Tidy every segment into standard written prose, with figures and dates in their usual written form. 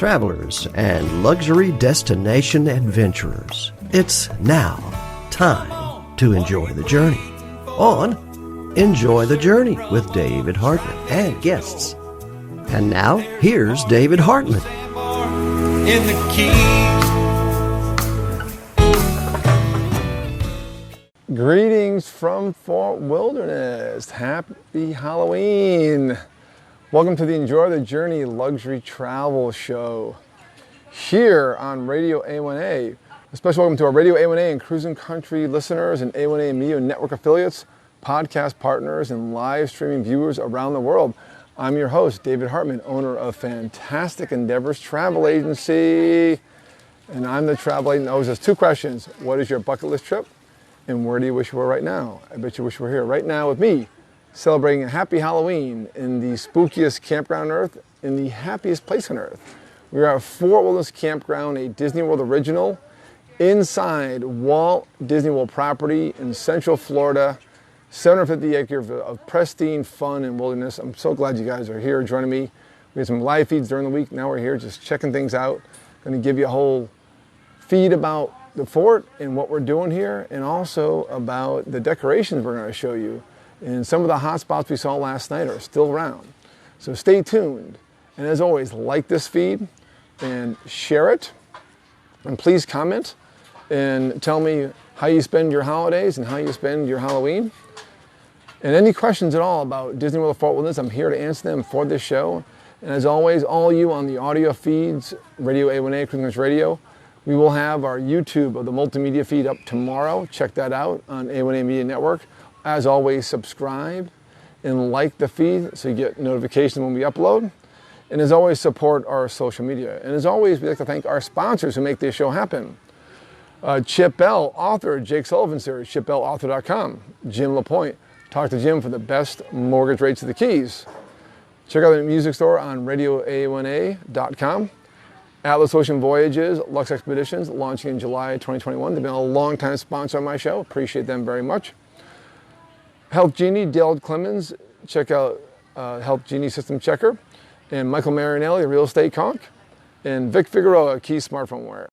travelers, and luxury destination adventurers. It's now time to enjoy the journey on Enjoy the Journey with David Hartman and guests. And now, here's David Hartman. In the Keys. Greetings from Fort Wilderness. Happy Halloween. Welcome to the Enjoy the Journey Luxury Travel Show here on Radio A1A. A special welcome to our Radio A1A and Cruising Country listeners and A1A Media Network affiliates, podcast partners, and live streaming viewers around the world. I'm your host, David Hartman, owner of Fantastic Endeavors Travel Agency. And I'm the travel agent that always has two questions. What is your bucket list trip? And where do you wish you were right now? I bet you wish you were here right now with me, celebrating a happy Halloween in the spookiest campground on Earth, in the happiest place on Earth. We are at Fort Wilderness Campground, a Disney World original, inside Walt Disney World property in Central Florida, 750 acres of pristine fun and wilderness. I'm so glad you guys are here joining me. We had some live feeds during the week. Now we're here just checking things out. Going to give you a whole feed about the fort and what we're doing here, and also about the decorations we're going to show you. And some of the hot spots we saw last night are still around. So stay tuned. And as always, like this feed and share it. And please comment and tell me how you spend your holidays and how you spend your Halloween. And any questions at all about Disney World Fort Wilderness, I'm here to answer them for this show. And as always, all you on the audio feeds, Radio A1A, Cruising Country Radio, we will have our YouTube of the multimedia feed up tomorrow. Check that out on A1A Media Network. As always, subscribe and like the feed so you get notifications when we upload. And as always, support our social media. And as always, we'd like to thank our sponsors who make this show happen. Chip Bell, author of Jake Sullivan series, chipbellauthor.com. Jim LaPointe, talk to Jim for the best mortgage rates of the Keys. Check out the music store on RadioA1A.com. Atlas Ocean Voyages, Lux Expeditions, launching in July 2021. They've been a long-time sponsor on my show. Appreciate them very much. Health Genie, Dale Clemens. Check out Health Genie System Checker. And Michael Marinelli, Real Estate Conch. And Vic Figueroa, Key Smartphone Wear.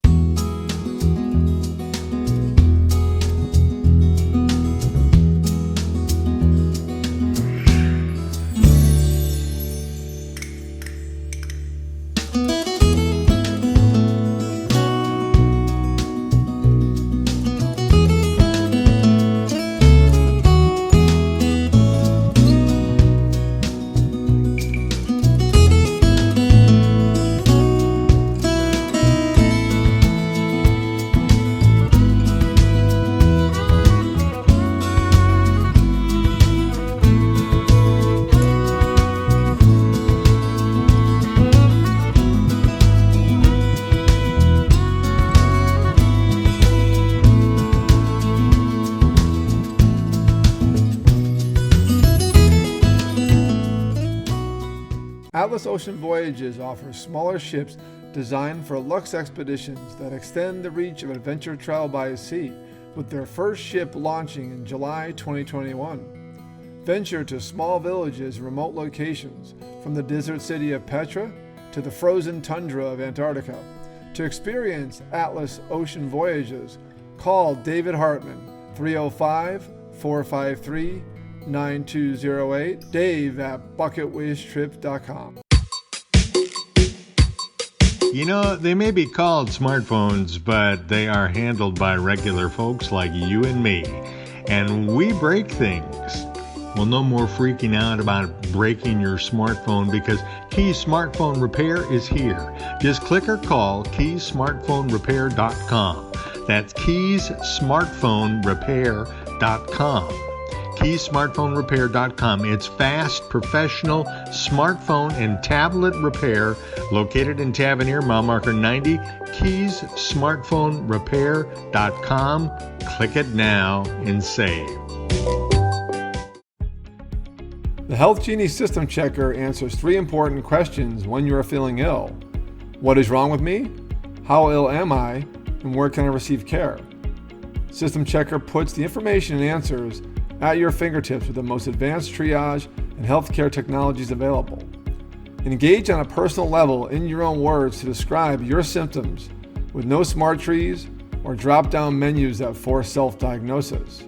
Atlas Ocean Voyages offers smaller ships designed for luxe expeditions that extend the reach of adventure travel by sea, with their first ship launching in July 2021. Venture to small villages and remote locations, from the desert city of Petra to the frozen tundra of Antarctica. To experience Atlas Ocean Voyages, call David Hartman, 305-453-9208, Dave at bucketwishtrip.com. You know, they may be called smartphones, but they are handled by regular folks like you and me. And we break things. Well, no more freaking out about breaking your smartphone, because Keys Smartphone Repair is here. Just click or call keysmartphonerepair.com. That's keysmartphonerepair.com. keysmartphonerepair.com. It's fast, professional smartphone and tablet repair located in Tavernier, mile marker 90, keysmartphonerepair.com. Click it now and save. The Health Genie System Checker answers 3 important questions when you are feeling ill. What is wrong with me? How ill am I? And where can I receive care? System Checker puts the information and answers at your fingertips with the most advanced triage and healthcare technologies available. Engage on a personal level in your own words to describe your symptoms with no smart trees or drop-down menus that force self-diagnosis.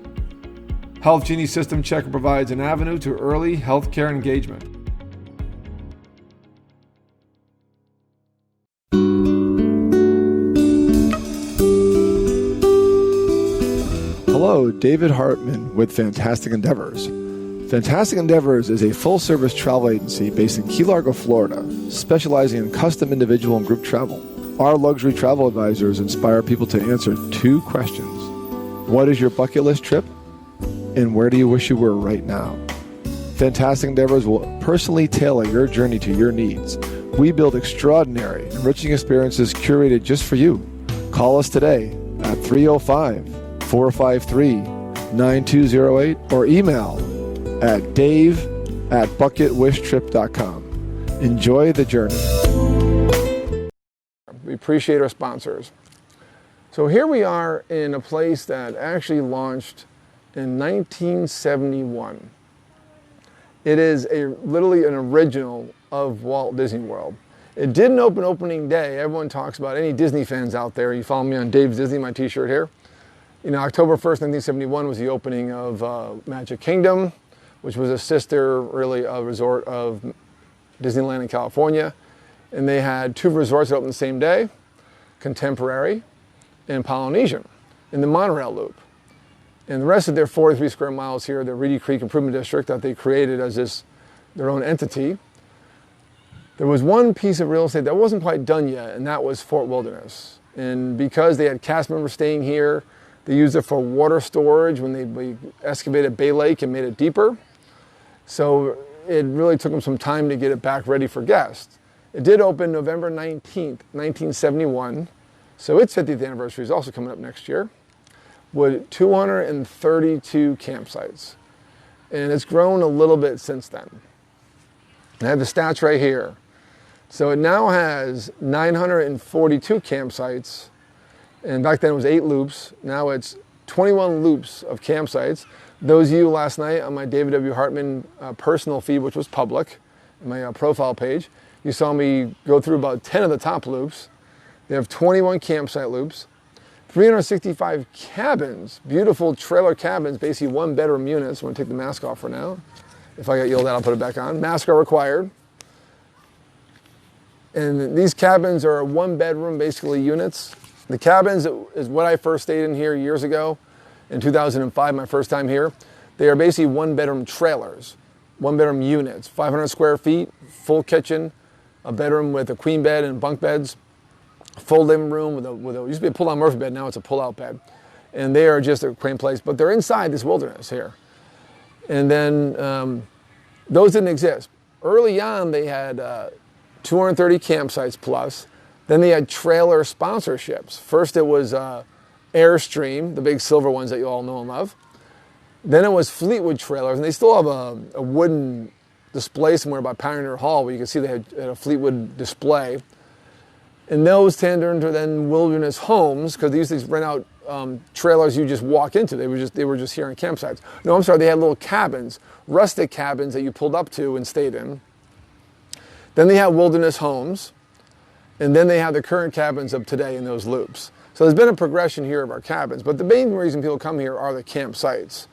Health Genie System Checker provides an avenue to early healthcare engagement. Hello, David Hartman with Fantastic Endeavors. Fantastic Endeavors is a full-service travel agency based in Key Largo, Florida, specializing in custom individual and group travel. Our luxury travel advisors inspire people to answer two questions. What is your bucket list trip? And where do you wish you were right now? Fantastic Endeavors will personally tailor your journey to your needs. We build extraordinary, enriching experiences curated just for you. Call us today at 305-453-9208 or email at dave@bucketwishtrip.com. Enjoy the journey. We appreciate our sponsors. So here we are in a place that actually launched in 1971. It is literally an original of Walt Disney World. It didn't open opening day. Everyone talks about, any Disney fans out there, you follow me on Dave's Disney, my t-shirt here. October 1st, 1971 was the opening of Magic Kingdom, which was a sister, really, a resort of Disneyland in California. And they had two resorts that opened the same day, Contemporary and Polynesian, in the monorail loop. And the rest of their 43 square miles here, the Reedy Creek Improvement District that they created as their own entity. There was one piece of real estate that wasn't quite done yet, and that was Fort Wilderness. And because they had cast members staying here, they used it for water storage when they excavated Bay Lake and made it deeper. So it really took them some time to get it back ready for guests. It did open November 19th, 1971. So its 50th anniversary is also coming up next year, with 232 campsites. And it's grown a little bit since then. I have the stats right here. So it now has 942 campsites. And back then it was 8 loops. Now it's 21 loops of campsites. Those of you last night on my David W. Hartman personal feed, which was public, my profile page, you saw me go through about 10 of the top loops. They have 21 campsite loops, 365 cabins, beautiful trailer cabins, basically 1-bedroom units. I'm going to take the mask off for now. If I get yelled at, I'll put it back on. Masks are required. And these cabins are 1-bedroom, basically, units. The cabins is what I first stayed in here years ago, in 2005, my first time here. They are basically 1-bedroom trailers, 1-bedroom units, 500 square feet, full kitchen, a bedroom with a queen bed and bunk beds, full living room with a used to be a pull-down Murphy bed, now it's a pull-out bed. And they are just a quaint place, but they're inside this wilderness here. And then those didn't exist. Early on, they had 230 campsites plus. Then they had trailer sponsorships. First it was Airstream, the big silver ones that you all know and love. Then it was Fleetwood trailers, and they still have a wooden display somewhere by Pioneer Hall where you can see they had a Fleetwood display. And those turned into then Wilderness Homes, because they used to rent out trailers you just walk into. They were just here on campsites. No, I'm sorry, they had little cabins, rustic cabins that you pulled up to and stayed in. Then they had Wilderness Homes, and then they have the current cabins of today in those loops. So there's been a progression here of our cabins, but the main reason people come here are the campsites.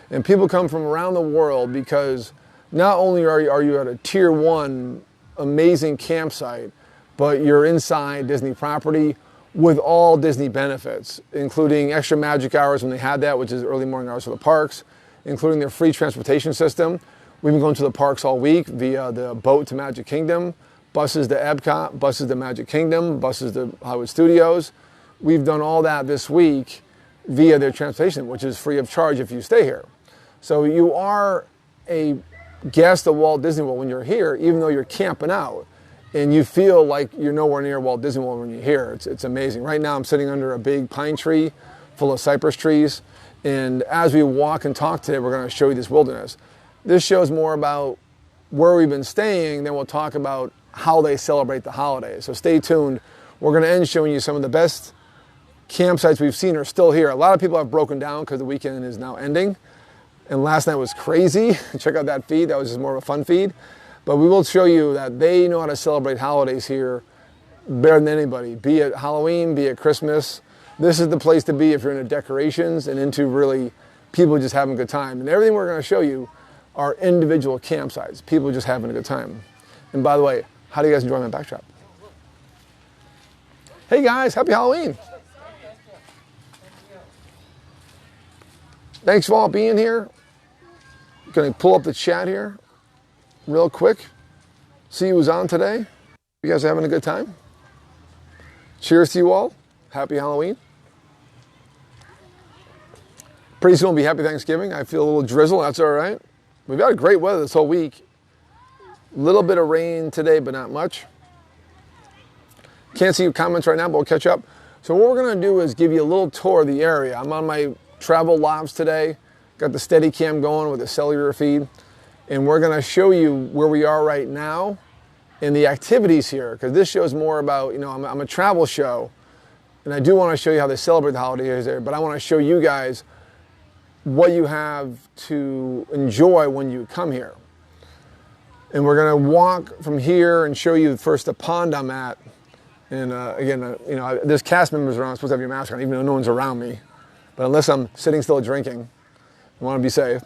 And people come from around the world because not only are you at a tier 1 amazing campsite, but you're inside Disney property with all Disney benefits, including extra magic hours when they had that, which is early morning hours for the parks, including their free transportation system. We've been going to the parks all week via the boat to Magic Kingdom, buses to Epcot, buses to Magic Kingdom, buses to Hollywood Studios. We've done all that this week via their transportation, which is free of charge if you stay here. So you are a guest of Walt Disney World when you're here, even though you're camping out. And you feel like you're nowhere near Walt Disney World when you're here. It's amazing. Right now I'm sitting under a big pine tree full of cypress trees. And as we walk and talk today, we're going to show you this wilderness. This shows more about where we've been staying, then we'll talk about how they celebrate the holidays. So stay tuned. We're going to end showing you some of the best campsites we've seen are still here. A lot of people have broken down because the weekend is now ending. And last night was crazy. Check out that feed. That was just more of a fun feed. But we will show you that they know how to celebrate holidays here better than anybody, be it Halloween, be it Christmas. This is the place to be if you're into decorations and into really people just having a good time. And everything we're going to show you are individual campsites, people just having a good time. And by the way, how do you guys enjoy my backdrop? Hey guys, happy Halloween. Thanks for all being here. Going to pull up the chat here real quick. See who's on today. You guys are having a good time? Cheers to you all. Happy Halloween. Pretty soon will be happy Thanksgiving. I feel a little drizzle. That's all right. We've got great weather this whole week. A little bit of rain today, but not much. Can't see your comments right now, but we'll catch up. So what we're going to do is give you a little tour of the area. I'm on my travel lobs today. Got the Steadicam going with the cellular feed. And we're going to show you where we are right now and the activities here. Because this show is more about, I'm a travel show. And I do want to show you how they celebrate the holidays there. But I want to show you guys what you have to enjoy when you come here. And we're going to walk from here and show you first the pond I'm at. And again, there's cast members around. I'm supposed to have your mask on, even though no one's around me. But unless I'm sitting still drinking, I want to be safe.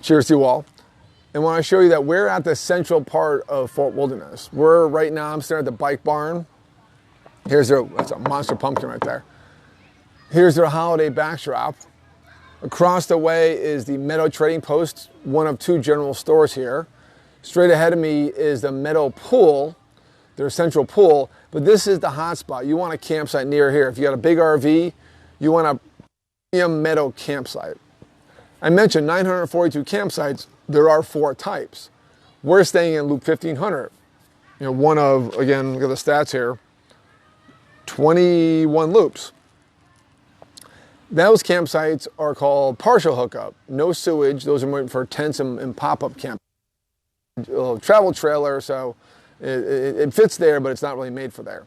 Cheers to you all. And I want to show you that we're at the central part of Fort Wilderness. We're right now, I'm staring at the bike barn. That's a monster pumpkin right there. Here's their holiday backdrop. Across the way is the Meadow Trading Post, one of two general stores here. Straight ahead of me is the Meadow Pool, their central pool, but this is the hot spot. You want a campsite near here. If you got a big RV, you want a premium Meadow campsite. I mentioned 942 campsites. There are 4 types. We're staying in Loop 1500. One of, again, look at the stats here, 21 loops. Those campsites are called partial hookup, no sewage. Those are more for tents and pop-up camp. A little travel trailer, so it fits there, but it's not really made for there.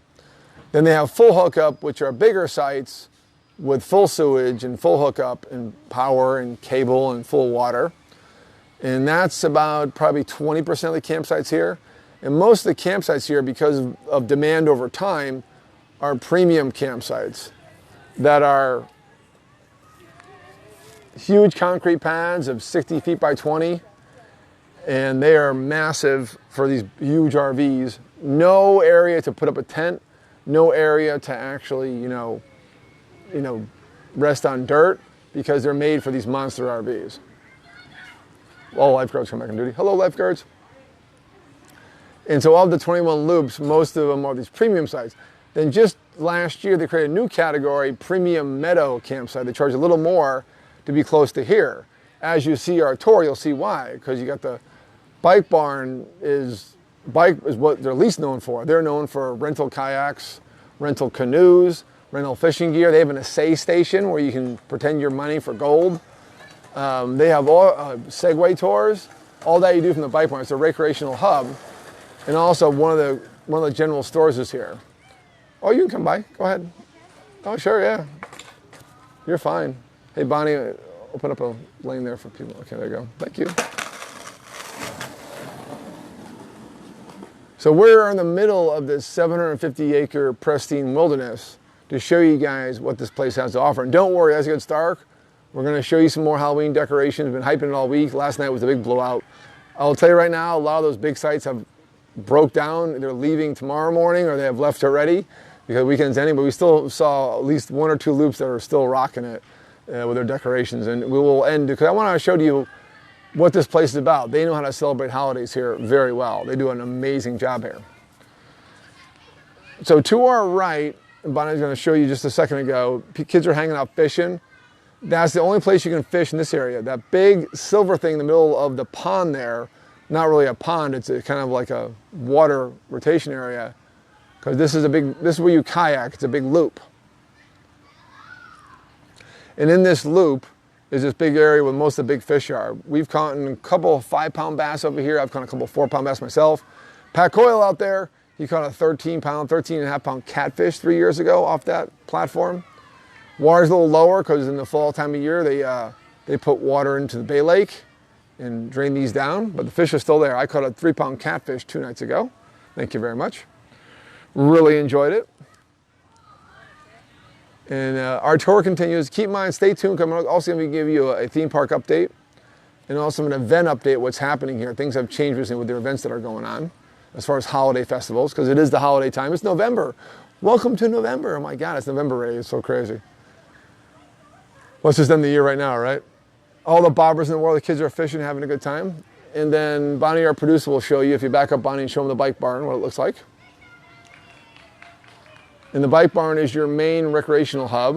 Then they have full hookup, which are bigger sites with full sewage and full hookup and power and cable and full water. And that's about probably 20% of the campsites here. And most of the campsites here, because of demand over time, are premium campsites that are huge concrete pads of 60 feet by 20. And they are massive for these huge RVs. No area to put up a tent, no area to actually, rest on dirt, because they're made for these monster RVs. All lifeguards come back on duty. Hello, lifeguards. And so of the 21 loops, most of them are these premium sites. Then just last year, they created a new category, Premium Meadow Campsite. They charge a little more to be close to here. As you see our tour, you'll see why, because you got the bike barn is what they're least known for. They're known for rental kayaks, rental canoes, rental fishing gear. They have an assay station where you can pretend your money for gold. They have all Segway tours. All that you do from the bike barn. It's a recreational hub, and also one of the general stores is here. Oh, you can come by. Go ahead. Oh, sure, yeah. You're fine. Hey, Bonnie, open up a lane there for people. Okay, there you go. Thank you. So we're in the middle of this 750-acre pristine wilderness to show you guys what this place has to offer. And don't worry, as it gets dark, we're going to show you some more Halloween decorations. We've been hyping it all week. Last night was a big blowout. I'll tell you right now, a lot of those big sites have broke down. They're leaving tomorrow morning, or they have left already, because weekend's ending. But we still saw at least 1 or 2 loops that are still rocking it with their decorations. And we will end, because I want to show you what this place is about. They know how to celebrate holidays here very well. They do an amazing job here. So to our right, and Bonnie's going to show you just a second ago, kids are hanging out fishing. That's the only place you can fish in this area. That big silver thing in the middle of the pond there, not really a pond, it's kind of like a water rotation area, because this is where you kayak. It's a big loop. And in this loop is this big area where most of the big fish are. We've caught a couple of 5-pound bass over here. I've caught a couple of 4-pound bass myself. Pat Coyle out there, he caught a 13.5-pound catfish 3 years ago off that platform. Water's a little lower because in the fall time of year they put water into the Bay Lake, and drain these down, but the fish are still there. I caught a 3-pound catfish 2 nights ago. Thank you very much. Really enjoyed it. And our tour continues. Keep in mind, stay tuned. I'm also going to give you a theme park update and also an event update, what's happening here. Things have changed recently with the events that are going on as far as holiday festivals, because it is the holiday time. It's November. Welcome to November. Oh my God, it's November already. It's so crazy. Let's just end the year right now, right? All the bobbers in the world, the kids are fishing, having a good time. And then Bonnie, our producer, will show you, if you back up Bonnie and show them the bike barn, what it looks like. And the bike barn is your main recreational hub.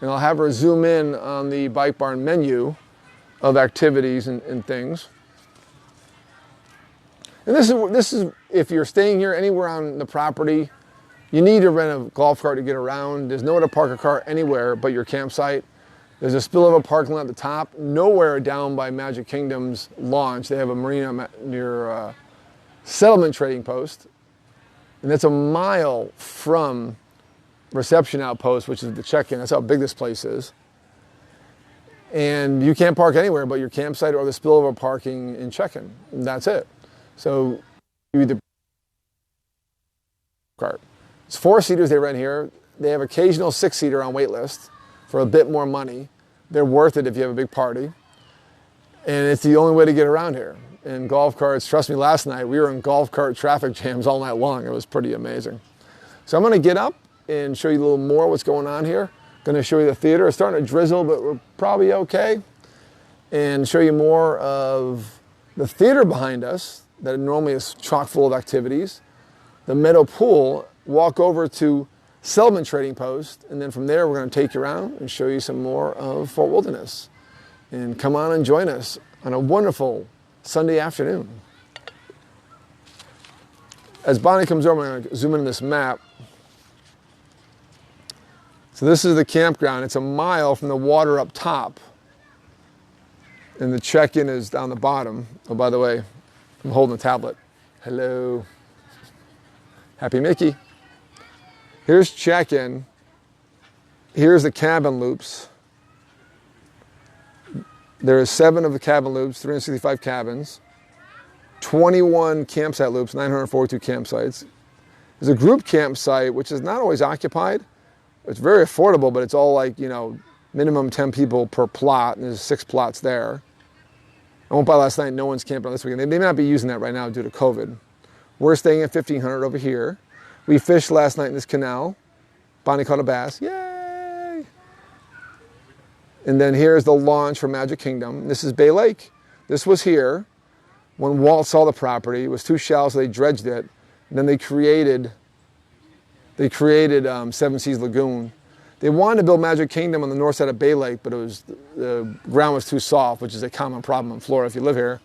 And I'll have her zoom in on the bike barn menu of activities and things. And this is if you're staying here anywhere on the property, you need to rent a golf cart to get around. There's nowhere to park a car anywhere but your campsite. There's a spillover parking lot at the top, nowhere down by Magic Kingdom's launch. They have a marina near Settlement Trading Post. And that's a mile from Reception Outpost, which is the check-in. That's how big this place is. And you can't park anywhere but your campsite or the spillover parking and check-in. And that's it. So you either cart. It's 4-seaters they rent here. They have occasional 6-seater on wait list for a bit more money. They're worth it if you have a big party. And it's the only way to get around here. And golf carts, trust me, last night we were in golf cart traffic jams all night long. It was pretty amazing. So I'm going to get up and show you a little more what's going on here. Going to show you the theater. It's starting to drizzle, but we're probably okay. And show you more of the theater behind us that normally is chock full of activities. The meadow pool, walk over to Settlement Trading Post, and then from there we're going to take you around and show you some more of Fort Wilderness. And come on and join us on a wonderful Sunday afternoon. As Bonnie comes over, I'm going to zoom in on this map. So this is the campground. It's a mile from the water up top. And the check-in is down the bottom. Oh, by the way, I'm holding a tablet. Hello. Happy Mickey. Here's check-in. Here's the cabin loops. There are 7 of the cabin loops, 365 cabins, 21 campsite loops, 942 campsites. There's a group campsite, which is not always occupied. It's very affordable, but it's all like, minimum 10 people per plot, and there's 6 plots there. I went by last night, no one's camping on this weekend. They may not be using that right now due to COVID. We're staying at 1,500 over here. We fished last night in this canal. Bonnie caught a bass, yay! And then here's the launch for Magic Kingdom. This is Bay Lake. This was here when Walt saw the property. It was too shallow, so they dredged it. And then they created Seven Seas Lagoon. They wanted to build Magic Kingdom on the north side of Bay Lake, but the ground was too soft, which is a common problem in Florida if you live here.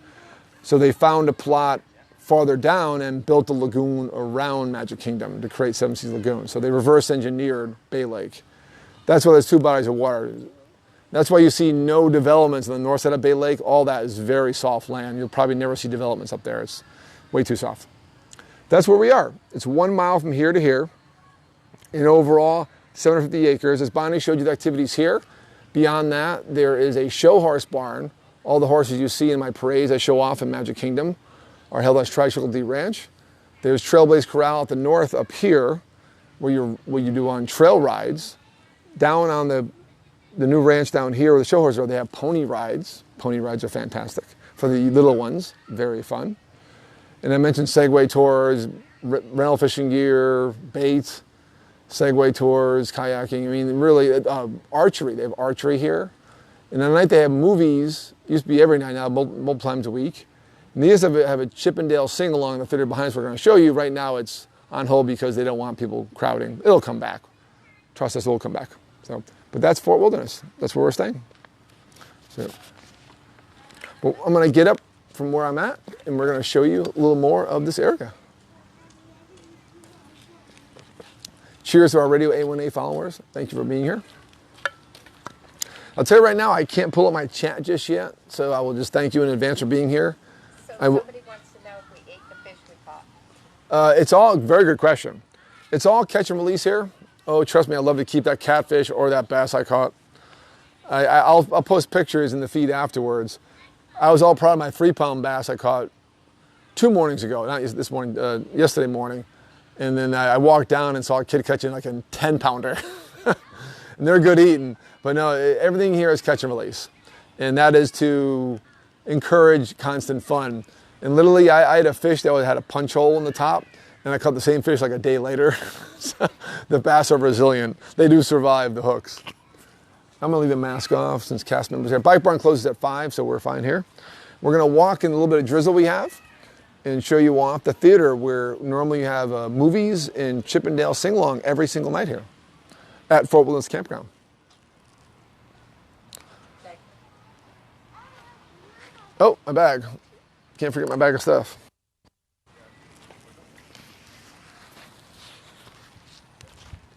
So they found a plot farther down and built a lagoon around Magic Kingdom to create Seven Seas Lagoon. So they reverse engineered Bay Lake. That's why there's 2 bodies of water. That's why you see no developments on the north side of Bay Lake. All that is very soft land. You'll probably never see developments up there. It's way too soft. That's where we are. It's 1 mile from here to here. In overall, 750 acres. As Bonnie showed you the activities here, beyond that, there is a show horse barn. All the horses you see in my parades I show off in Magic Kingdom are held at Tricycle D Ranch. There's Trailblaze Corral at the north up here, where you do on trail rides. Down on the new ranch down here where the show horses are, they have pony rides. Pony rides are fantastic. For the little ones, very fun. And I mentioned Segway tours, rental fishing gear, bait, Segway tours, kayaking. I mean, really, archery. They have archery here. And at night they have movies. It used to be every night, now multiple times a week. And these have a Chippendale sing-along in the theater behind us we're going to show you. Right now it's on hold because they don't want people crowding. It'll come back. Trust us, it'll come back. So, but that's Fort Wilderness. That's where we're staying. So, well, I'm going to get up from where I'm at, and we're going to show you a little more of this area. Cheers to our RadioA1A followers. Thank you for being here. I'll tell you right now, I can't pull up my chat just yet, so I will just thank you in advance for being here. So somebody wants to know if we ate the fish we caught. It's all, very good question. It's all catch and release here. Oh, trust me, I'd love to keep that catfish or that bass I caught. I'll post pictures in the feed afterwards. I was all proud of my 3-pound bass I caught 2 mornings ago, not this morning, yesterday morning. And then I walked down and saw a kid catching like a 10-pounder. And they're good eating, but no, everything here is catch and release. And that is to encourage constant fun. And literally I had a fish that had a punch hole in the top, and I caught the same fish like a day later. So the bass are resilient. They do survive the hooks. I'm gonna leave the mask off since cast members are here. Bike Barn closes at 5, so we're fine here. We're gonna walk in a little bit of drizzle we have and show you off the theater where normally you have movies and Chippendale sing-along every single night here at Fort Wilderness Campground. Oh, my bag. Can't forget my bag of stuff.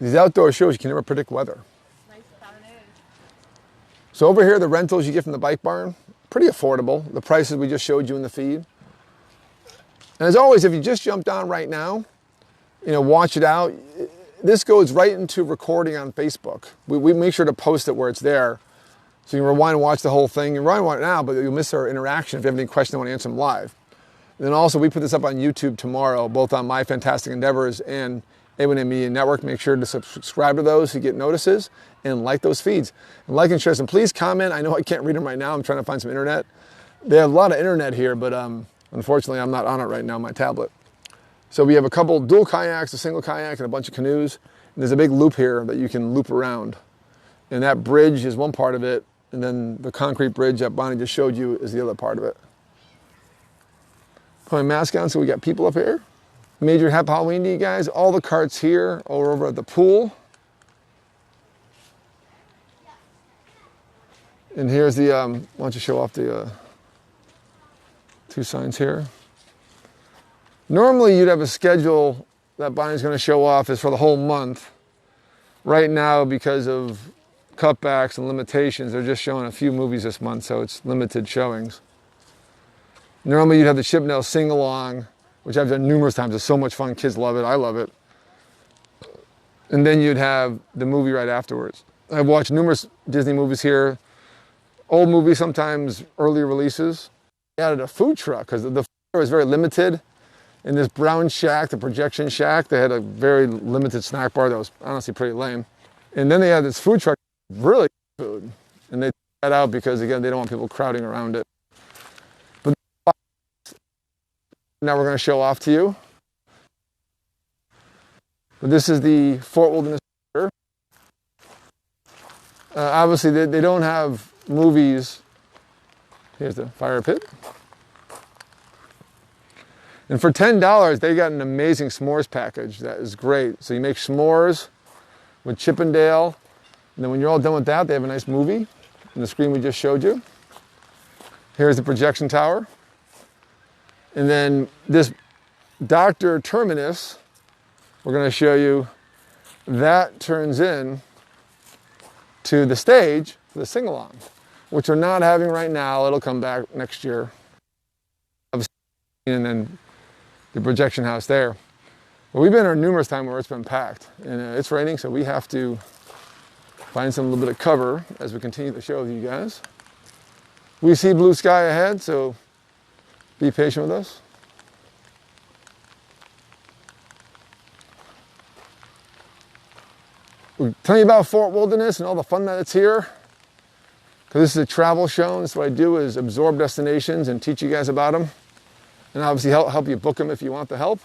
These outdoor shows, you can never predict weather. Nice carnage. So over here, the rentals you get from the Bike Barn, pretty affordable. The prices we just showed you in the feed. And as always, if you just jumped on right now, watch it out. This goes right into recording on Facebook. We make sure to post it where it's there. So you can rewind and watch the whole thing. You can rewind and watch it now, but you'll miss our interaction if you have any questions and want to answer them live. And then also, we put this up on YouTube tomorrow, both on My Fantastic Endeavors and A1A Media Network. Make sure to subscribe to those so you get notices and like those feeds. And like and share. And please comment. I know I can't read them right now. I'm trying to find some internet. They have a lot of internet here, but unfortunately, I'm not on it right now on my tablet. So we have a couple dual kayaks, a single kayak, and a bunch of canoes. And there's a big loop here that you can loop around. And that bridge is one part of it. And then the concrete bridge that Bonnie just showed you is the other part of it. Put my mask on so we got people up here. Major happy Halloween to you guys. All the carts here are over at the pool. And here's the, why don't you show off the 2 signs here. Normally you'd have a schedule that Bonnie's going to show off is for the whole month. Right now, because of cutbacks and limitations, they're just showing a few movies this month, so it's limited showings. Normally you'd have the Chippendale sing-along, which I've done numerous times. It's so much fun. Kids love it. I love it. And then you'd have the movie right afterwards. I've watched numerous Disney movies here. Old movies, sometimes early releases. They added a food truck because the food was very limited. In this brown shack, the projection shack, they had a very limited snack bar that was honestly pretty lame. And then they had this food truck, really good food. And they took that out because, again, they don't want people crowding around it. But now we're going to show off to you. But this is the Fort Wilderness Campground. Obviously, they don't have movies. Here's the fire pit. And for $10, they got an amazing s'mores package that is great. So you make s'mores with Chippendale, and then when you're all done with that, they have a nice movie on the screen we just showed you. Here's the projection tower. And then this Dr. Terminus, we're going to show you, that turns in to the stage for the sing-along, which we're not having right now. It'll come back next year. And then the projection house there. Well, we've been here numerous times where it's been packed, and it's raining, so we have to find some little bit of cover as we continue the show with you guys. We see blue sky ahead, so be patient with us. We'll tell you about Fort Wilderness and all the fun that it's here, because this is a travel show, and so what I do is absorb destinations and teach you guys about them. And obviously help you book them if you want the help.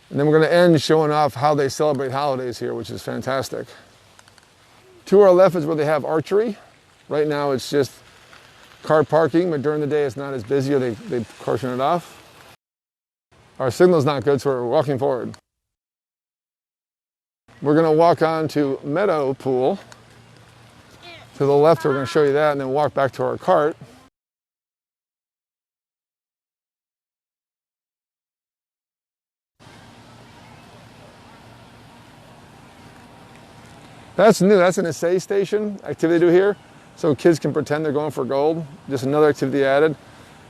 And then we're going to end showing off how they celebrate holidays here, which is fantastic. To our left is where they have archery. Right now it's just car parking, but during the day it's not as busy, or they portion it off. Our signal's not good, so we're walking forward. We're going to walk on to Meadow Pool. To the left, we're going to show you that, and then walk back to our cart. That's new. That's an essay station activity they do here, so kids can pretend they're going for gold. Just another activity added.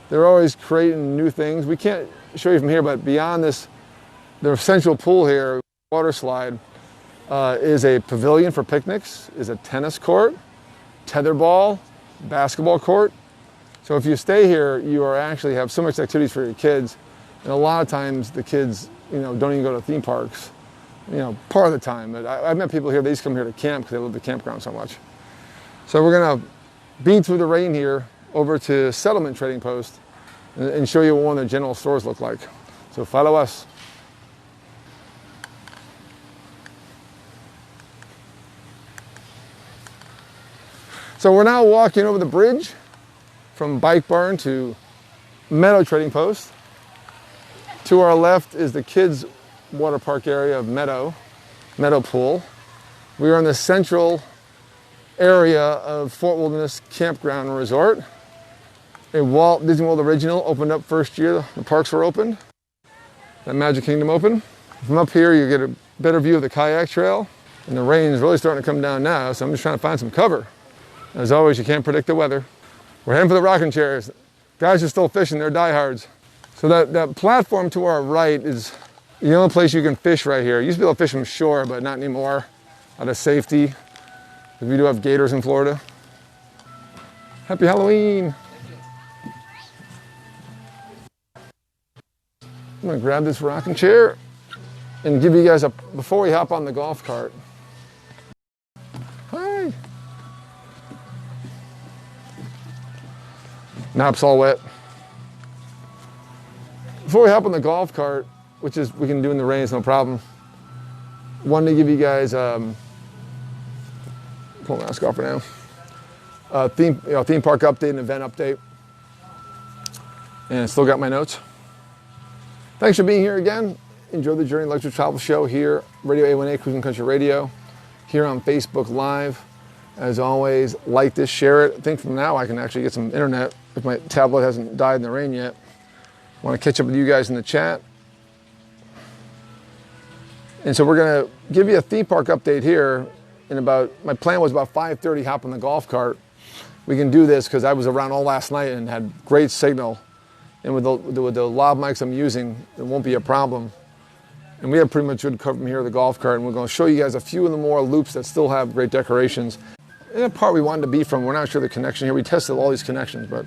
They're always creating new things. We can't show you from here, but beyond this, the central pool here, water slide, is a pavilion for picnics, is a tennis court, tetherball, basketball court. So if you stay here, you are actually have so much activities for your kids, and a lot of times the kids, don't even go to theme parks, part of the time. But I've met people here, they just come here to camp because they love the campground so much. So we're gonna beat through the rain here over to Settlement Trading Post and show you what one of the general stores look like. So follow us. So we're now walking over the bridge from Bike Barn to Meadow Trading Post. To our left is the kids' water park area of Meadow Pool. We are in the central area of Fort Wilderness Campground and Resort. A Walt Disney World original opened up first year the parks were opened. That Magic Kingdom opened. From up here you get a better view of the kayak trail. And the rain is really starting to come down now, so I'm just trying to find some cover. As always, you can't predict the weather. We're heading for the rocking chairs. Guys are still fishing, they're diehards. So that platform to our right is the only place you can fish right here. You used to be able to fish from shore, but not anymore, out of safety. We do have gators in Florida. Happy Halloween. I'm gonna grab this rocking chair and give you guys before we hop on the golf cart. Hi. Nap's all wet. Before we hop on the golf cart, which is we can do in the rain, it's no problem. Wanted to give you guys pull my mask off for now. Theme park update and event update. And I still got my notes. Thanks for being here again. Enjoy the Journey Luxury Travel Show here, RadioA1A Cruising Country Radio, here on Facebook Live. As always, like this, share it. I think from now I can actually get some internet if my tablet hasn't died in the rain yet. I want to catch up with you guys in the chat. And so we're going to give you a theme park update here in my plan was about 5:30, hop on the golf cart. We can do this because I was around all last night and had great signal. And with the lav mics I'm using, it won't be a problem. And we have pretty much good cover from here at the golf cart, and we're going to show you guys a few of the more loops that still have great decorations. And the part we wanted to be from, we're not sure the connection here. We tested all these connections, but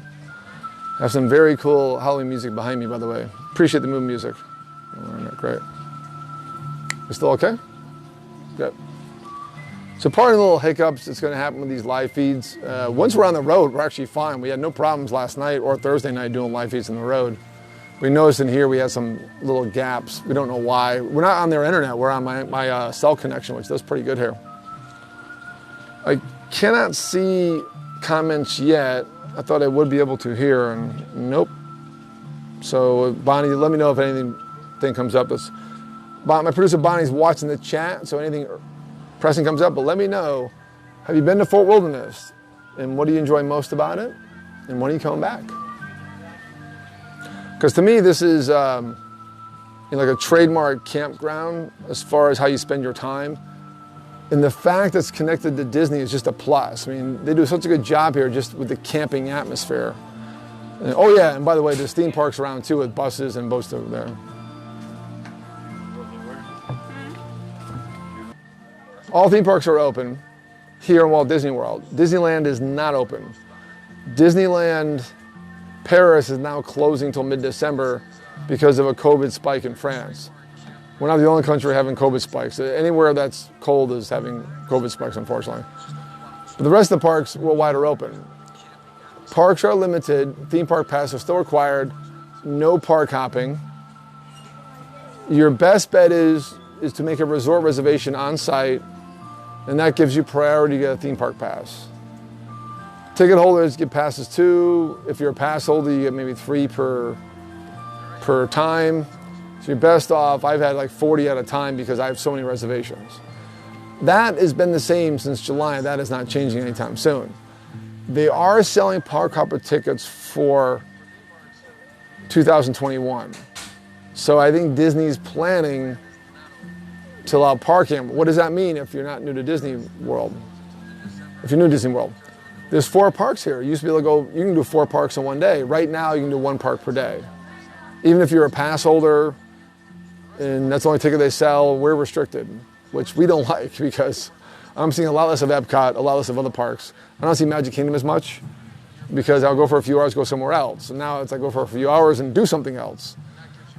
I have some very cool Halloween music behind me, by the way. Appreciate the mood music. Great. You still okay? Good. So part of the little hiccups that's going to happen with these live feeds, once we're on the road, we're actually fine. We had no problems last night or Thursday night doing live feeds on the road. We noticed in here we had some little gaps. We don't know why. We're not on their internet. We're on my cell connection, which does pretty good here. I cannot see comments yet. I thought I would be able to here, and nope. So Bonnie, let me know if anything comes up. My producer Bonnie's watching the chat, so anything pressing comes up, but let me know. Have you been to Fort Wilderness? And what do you enjoy most about it? And when are you coming back? Because to me, this is like a trademark campground as far as how you spend your time. And the fact that it's connected to Disney is just a plus. I mean, they do such a good job here just with the camping atmosphere. And, oh yeah, and by the way, there's theme parks around too with buses and boats over there. All theme parks are open here in Walt Disney World. Disneyland is not open. Disneyland Paris is now closing till mid-December because of a COVID spike in France. We're not the only country having COVID spikes. Anywhere that's cold is having COVID spikes, unfortunately. But the rest of the parks worldwide are open. Parks are limited. Theme park passes are still required. No park hopping. Your best bet is to make a resort reservation on site, and that gives you priority to get a theme park pass. Ticket holders get passes too. If you're a pass holder, you get maybe 3 per time. So you're best off. I've had like 40 at a time because I have so many reservations. That has been the same since July. That is not changing anytime soon. They are selling park hopper tickets for 2021. So I think Disney's planning to allow parking. What does that mean if you're not new to Disney World? If you're new to Disney World, there's 4 parks here. You used to be able to go, you can do 4 parks in one day. Right now, you can do 1 park per day. Even if you're a pass holder and that's the only ticket they sell, we're restricted, which we don't like because I'm seeing a lot less of Epcot, a lot less of other parks. I don't see Magic Kingdom as much. because I'll go for a few hours, go somewhere else. And now it's I go for a few hours and do something else.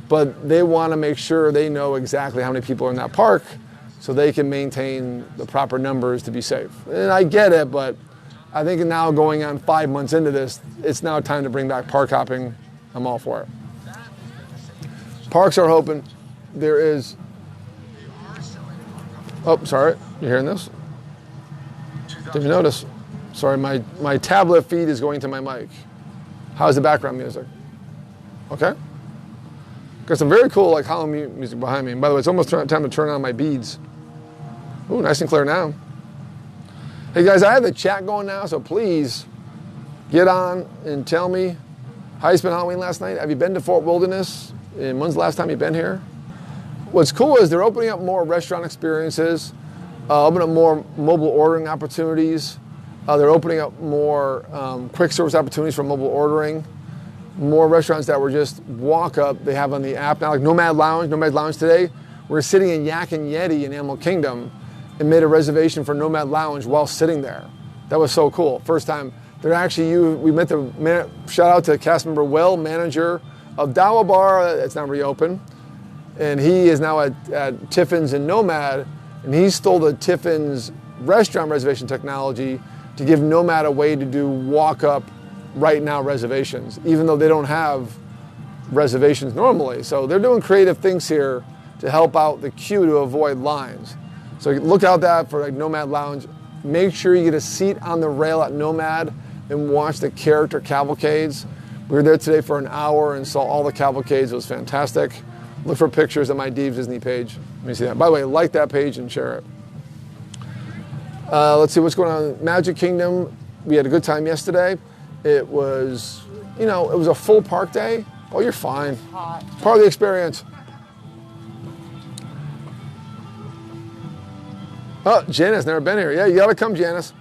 But they want to make sure they know exactly how many people are in that park so they can maintain the proper numbers to be safe. And I get it, but I think now going on 5 months into this, it's now time to bring back park hopping. I'm all for it. Parks are open. There is, oh, sorry, you hearing this? Did you notice? Sorry, my tablet feed is going to my mic. How's the background music? Okay. Got some very cool like Halloween music behind me. And by the way, it's almost time to turn on my beads. Ooh, nice and clear now. Hey guys, I have the chat going now, so please get on and tell me how you spent Halloween last night. Have you been to Fort Wilderness? And when's the last time you've been here? What's cool is they're opening up more restaurant experiences, opening up more mobile ordering opportunities. They're opening up more quick service opportunities for mobile ordering. More restaurants that were just walk up, they have on the app now, like Nomad Lounge today. We're sitting in Yak and Yeti in Animal Kingdom and made a reservation for Nomad Lounge while sitting there. That was so cool. First time. They're actually, we met the, shout out to cast member Will, manager of Dawa Bar, that's now reopened. And he is now at Tiffin's and Nomad, and he stole the Tiffin's restaurant reservation technology to give Nomad a way to do walk-up right now reservations, even though they don't have reservations normally. So they're doing creative things here to help out the queue to avoid lines. So look out that for like Nomad Lounge. Make sure you get a seat on the rail at Nomad and watch the character cavalcades. We were there today for an hour and saw all the cavalcades. It was fantastic. Look for pictures on my Dave Disney page. Let me see that. By the way, like that page and share it. Let's see what's going on. Magic Kingdom, we had a good time yesterday. It was, it was a full park day. Oh, you're fine. Hot. Part of the experience. Oh, Janice, never been here. Yeah, you gotta come, Janice.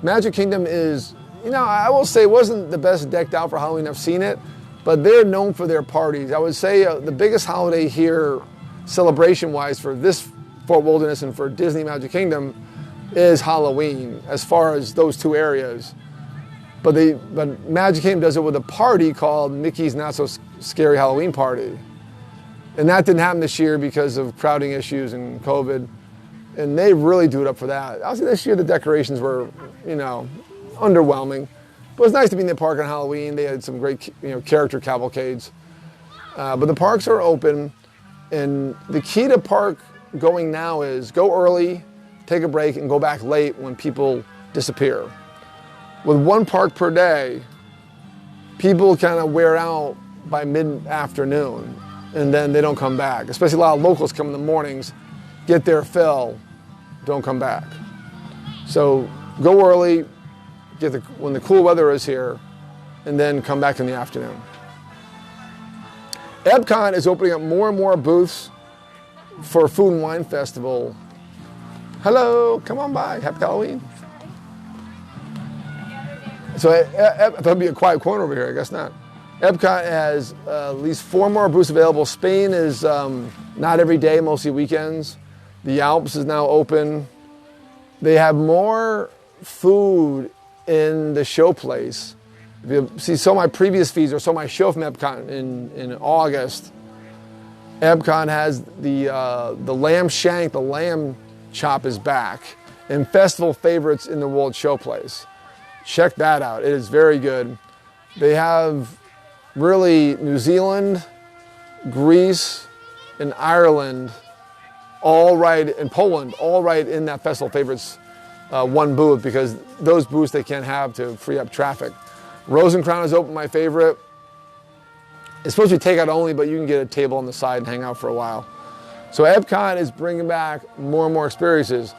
Magic Kingdom is, I will say it wasn't the best decked out for Halloween. I've seen it, but they're known for their parties. I would say the biggest holiday here, celebration-wise, for this Fort Wilderness and for Disney Magic Kingdom is Halloween, as far as those two areas. But Magic Kingdom does it with a party called Mickey's Not So Scary Halloween Party. And that didn't happen this year because of crowding issues and COVID. And they really do it up for that. I'll say this year the decorations were, underwhelming. But it was nice to be in the park on Halloween. They had some great, character cavalcades. But the parks are open. And the key to park going now is go early, take a break, and go back late when people disappear. With one park per day, people kind of wear out by mid-afternoon, and then they don't come back. Especially a lot of locals come in the mornings, get their fill, don't come back. So go early, when the cool weather is here, and then come back in the afternoon. Epcot is opening up more and more booths for Food and Wine Festival. Hello, come on by, happy Halloween. So that'd be a quiet corner over here, I guess not. Epcot has at least 4 more booths available. Spain is not every day, mostly weekends. The Alps is now open. They have more food in the show place. If you see some of my previous feeds or some of my show from Epcot in August, Epcot has the lamb shank, the lamb chop is back, and festival favorites in the World Showplace. Check that out. It is very good. They have really New Zealand, Greece, and Ireland, and Poland, all right in that festival favorites one booth, because those booths they can't have to free up traffic. Rosencrown is open, my favorite. It's supposed to be takeout only, but you can get a table on the side and hang out for a while. So Epcot is bringing back more and more experiences.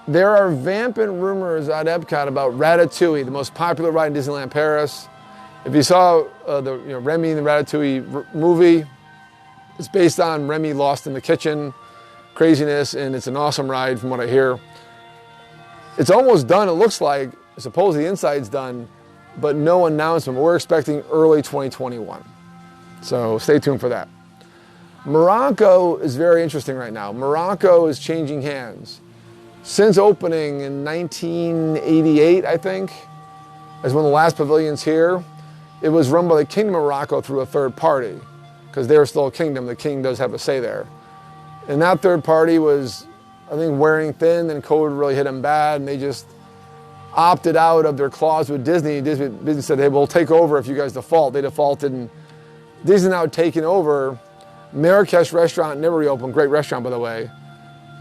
There are vampant rumors at Epcot about Ratatouille, the most popular ride in Disneyland Paris. If you saw Remy in the Ratatouille movie, it's based on Remy lost in the kitchen craziness, and it's an awesome ride from what I hear. It's almost done, it looks like. Supposedly the inside's done, but no announcement. We're expecting early 2021. So stay tuned for that. Morocco is very interesting right now. Morocco is changing hands. Since opening in 1988, I think, as one of the last pavilions here. It was run by the Kingdom of Morocco through a third party, because they're still a kingdom. The king does have a say there. And that third party was, I think, wearing thin, and COVID really hit them bad, and they just opted out of their clause with Disney. Disney said, hey, we'll take over if you guys default. They defaulted, and Disney now taking over. Marrakesh restaurant never reopened. Great restaurant, by the way.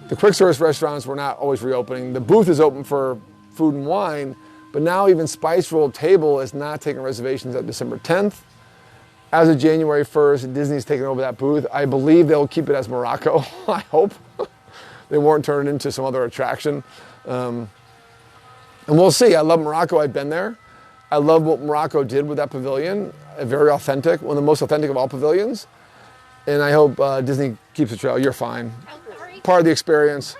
The quick service restaurants were not always reopening. The booth is open for food and wine, but now even Spice Roll Table is not taking reservations at December 10th. As of January 1st, Disney's taking over that booth. I believe they'll keep it as Morocco, I hope. They won't turn it into some other attraction. And we'll see. I love Morocco. I've been there. I love what Morocco did with that pavilion. Very authentic, one of the most authentic of all pavilions. And I hope Disney keeps the trail. You're fine. Oh, sorry. Part of the experience.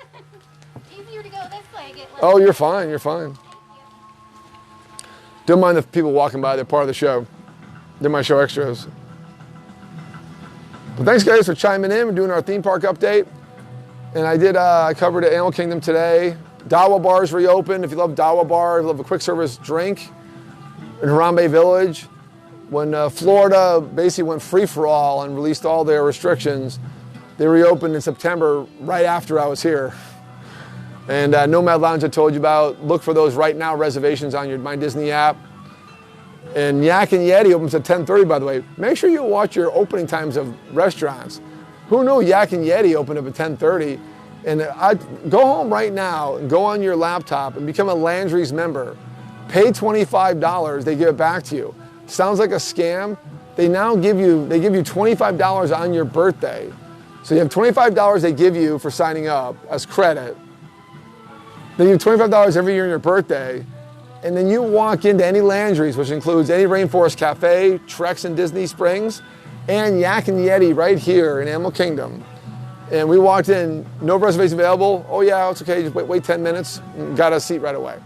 Easier to go this way. Get Oh, you're fine. You're fine. Don't mind the people walking by. They're part of the show. They're my show extras. But thanks, guys, for chiming in and doing our theme park update. And I covered Animal Kingdom today. Dawa Bar's reopened. If you love Dawa Bar, if you love a quick service drink in Harambe Village. When Florida basically went free-for-all and released all their restrictions, they reopened in September right after I was here. And Nomad Lounge I told you about. Look for those right now reservations on your My Disney app. And Yak and Yeti opens at 10:30, by the way. Make sure you watch your opening times of restaurants. Who knew Yak and Yeti opened up at 10:30? And go home right now and go on your laptop and become a Landry's member. Pay $25, they give it back to you. Sounds like a scam. They now give you $25 on your birthday. So you have $25 they give you for signing up as credit. They give you $25 every year on your birthday. And then you walk into any Landry's, which includes any Rainforest Cafe, Trex in Disney Springs, and Yak and Yeti right here in Animal Kingdom. And we walked in, no reservation available. Oh yeah, it's okay, just wait 10 minutes, and got a seat right away.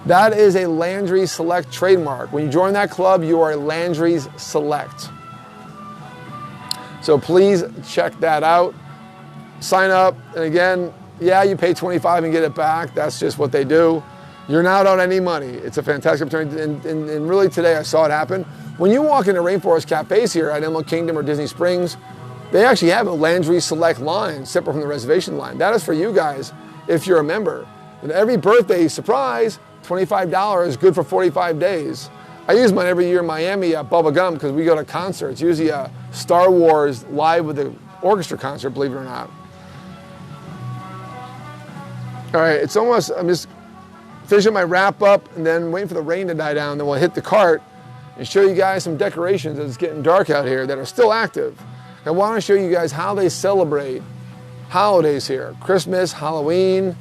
That is a Landry's Select trademark. When you join that club, you are a Landry's Select. So please check that out. Sign up, and again, yeah, you pay $25 and get it back. That's just what they do. You're not out any money. It's a fantastic opportunity, and really today I saw it happen. When you walk into Rainforest Cafes here at Animal Kingdom or Disney Springs, they actually have a Landry's Select line separate from the reservation line. That is for you guys if you're a member. And every birthday surprise, $25, good for 45 days. I use mine every year in Miami at Bubba Gum because we go to concerts, usually a Star Wars live with the orchestra concert, believe it or not. All right, it's almost, I'm just finishing my wrap up and then waiting for the rain to die down. Then we'll hit the cart and show you guys some decorations as it's getting dark out here that are still active. I want to show you guys how they celebrate holidays here. Christmas, Halloween,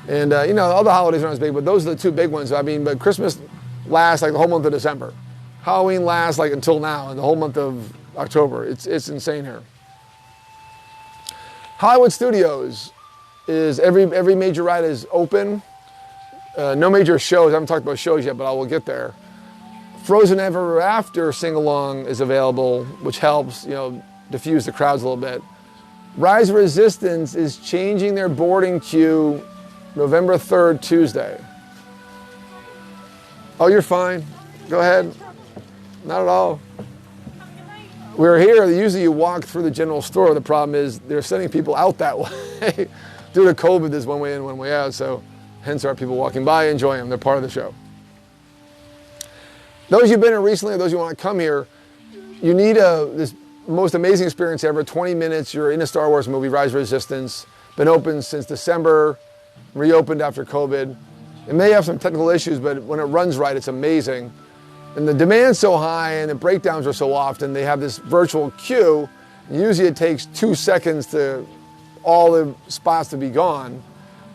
and all the holidays aren't as big, but those are the two big ones. I mean, but Christmas lasts like the whole month of December. Halloween lasts like until now, and the whole month of October. It's insane here. Hollywood Studios is every major ride is open. No major shows. I haven't talked about shows yet, but I will get there. Frozen Ever After sing-along is available, which helps, diffuse the crowds a little bit. Rise of Resistance is changing their boarding queue November 3rd, Tuesday. Oh, you're fine. Go ahead. Not at all. We're here. Usually you walk through the general store. The problem is they're sending people out that way. Due to COVID, there's one way in, one way out. So hence our people walking by, enjoying them. They're part of the show. Those you've been here recently or those you want to come here, you need this most amazing experience ever. 20 minutes, you're in a Star Wars movie, Rise of Resistance. Been open since December, reopened after COVID. It may have some technical issues, but when it runs right, it's amazing. And the demand's so high and the breakdowns are so often, they have this virtual queue. Usually it takes 2 seconds to all the spots to be gone.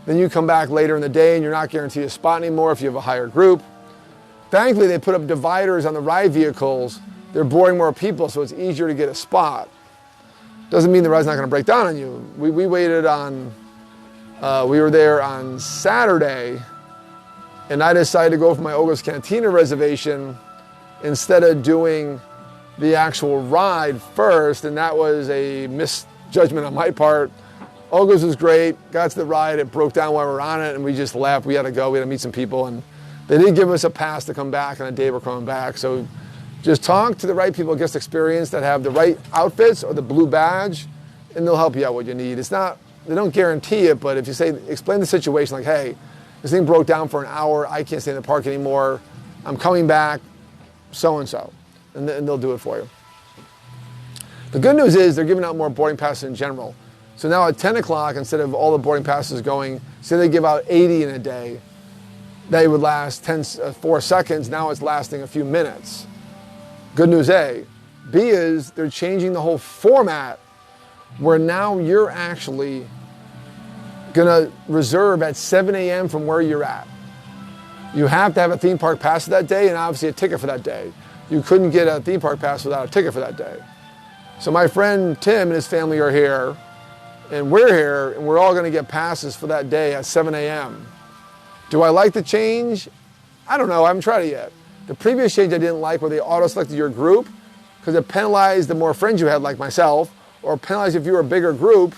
Then you come back later in the day and you're not guaranteed a spot anymore if you have a higher group. Thankfully, they put up dividers on the ride vehicles. They're boarding more people, so it's easier to get a spot. Doesn't mean the ride's not going to break down on you. We waited on, we were there on Saturday, and I decided to go for my Oga's Cantina reservation instead of doing the actual ride first, and that was a misjudgment on my part. Oga's was great, got to the ride, it broke down while we were on it, and we just left. We had to go, we had to meet some people, and They did give us a pass to come back on a day we're coming back. So just talk to the right people, guest experience, that have the right outfits or the blue badge, and they'll help you out what you need. It's not, they don't guarantee it, but if you say, explain the situation like, hey, this thing broke down for an hour, I can't stay in the park anymore, I'm coming back, so-and-so, and they'll do it for you. The good news is they're giving out more boarding passes in general. So now at 10 o'clock, instead of all the boarding passes going, say they give out 80 in a day, they would last 4 seconds, now it's lasting a few minutes. Good news A. B is they're changing the whole format where now you're actually gonna reserve at 7 a.m. from where you're at. You have to have a theme park pass for that day and obviously a ticket for that day. You couldn't get a theme park pass without a ticket for that day. So my friend Tim and his family are here, and we're here, and we're all gonna get passes for that day at 7 a.m. Do I like the change? I don't know, I haven't tried it yet. The previous change I didn't like where they auto-selected your group because it penalized the more friends you had like myself, or penalized if you were a bigger group,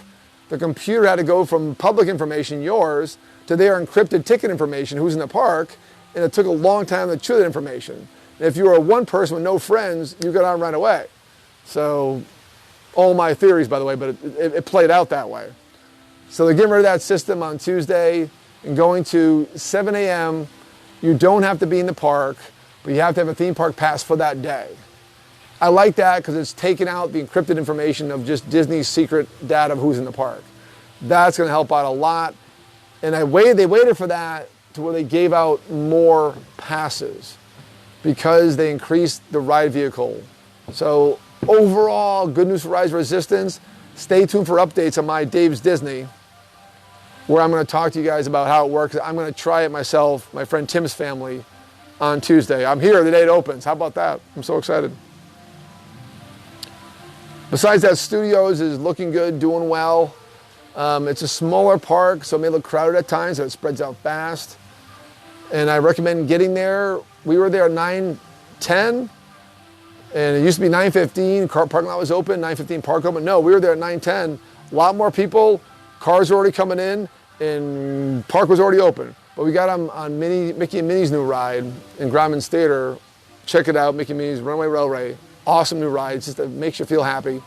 the computer had to go from public information, yours, to their encrypted ticket information, who's in the park, and it took a long time to chew that information. And if you were one person with no friends, you got on right away. So, all my theories, by the way, but it played out that way. So they're getting rid of that system on Tuesday and going to 7 a.m. You don't have to be in the park, but you have to have a theme park pass for that day. I like that because it's taken out the encrypted information of just Disney's secret data of who's in the park. That's going to help out a lot. And they waited for that to where they gave out more passes because they increased the ride vehicle. So overall, good news for Rise Resistance. Stay tuned for updates on my Dave's Disney, where I'm going to talk to you guys about how it works. I'm going to try it myself, my friend Tim's family, on Tuesday. I'm here the day it opens. How about that? I'm so excited. Besides that, Studios is looking good, doing well. It's a smaller park, so it may look crowded at times, so it spreads out fast. And I recommend getting there. We were there at 9:10, and it used to be 9:15. Parking lot was open, 9:15 park open. No, we were there at 9:10. A lot more people. Cars were already coming in, and park was already open. But we got on Mickey and Minnie's new ride in Grauman's Theater. Check it out, Mickey and Minnie's Runaway Railway. Awesome new ride, it makes you feel happy. And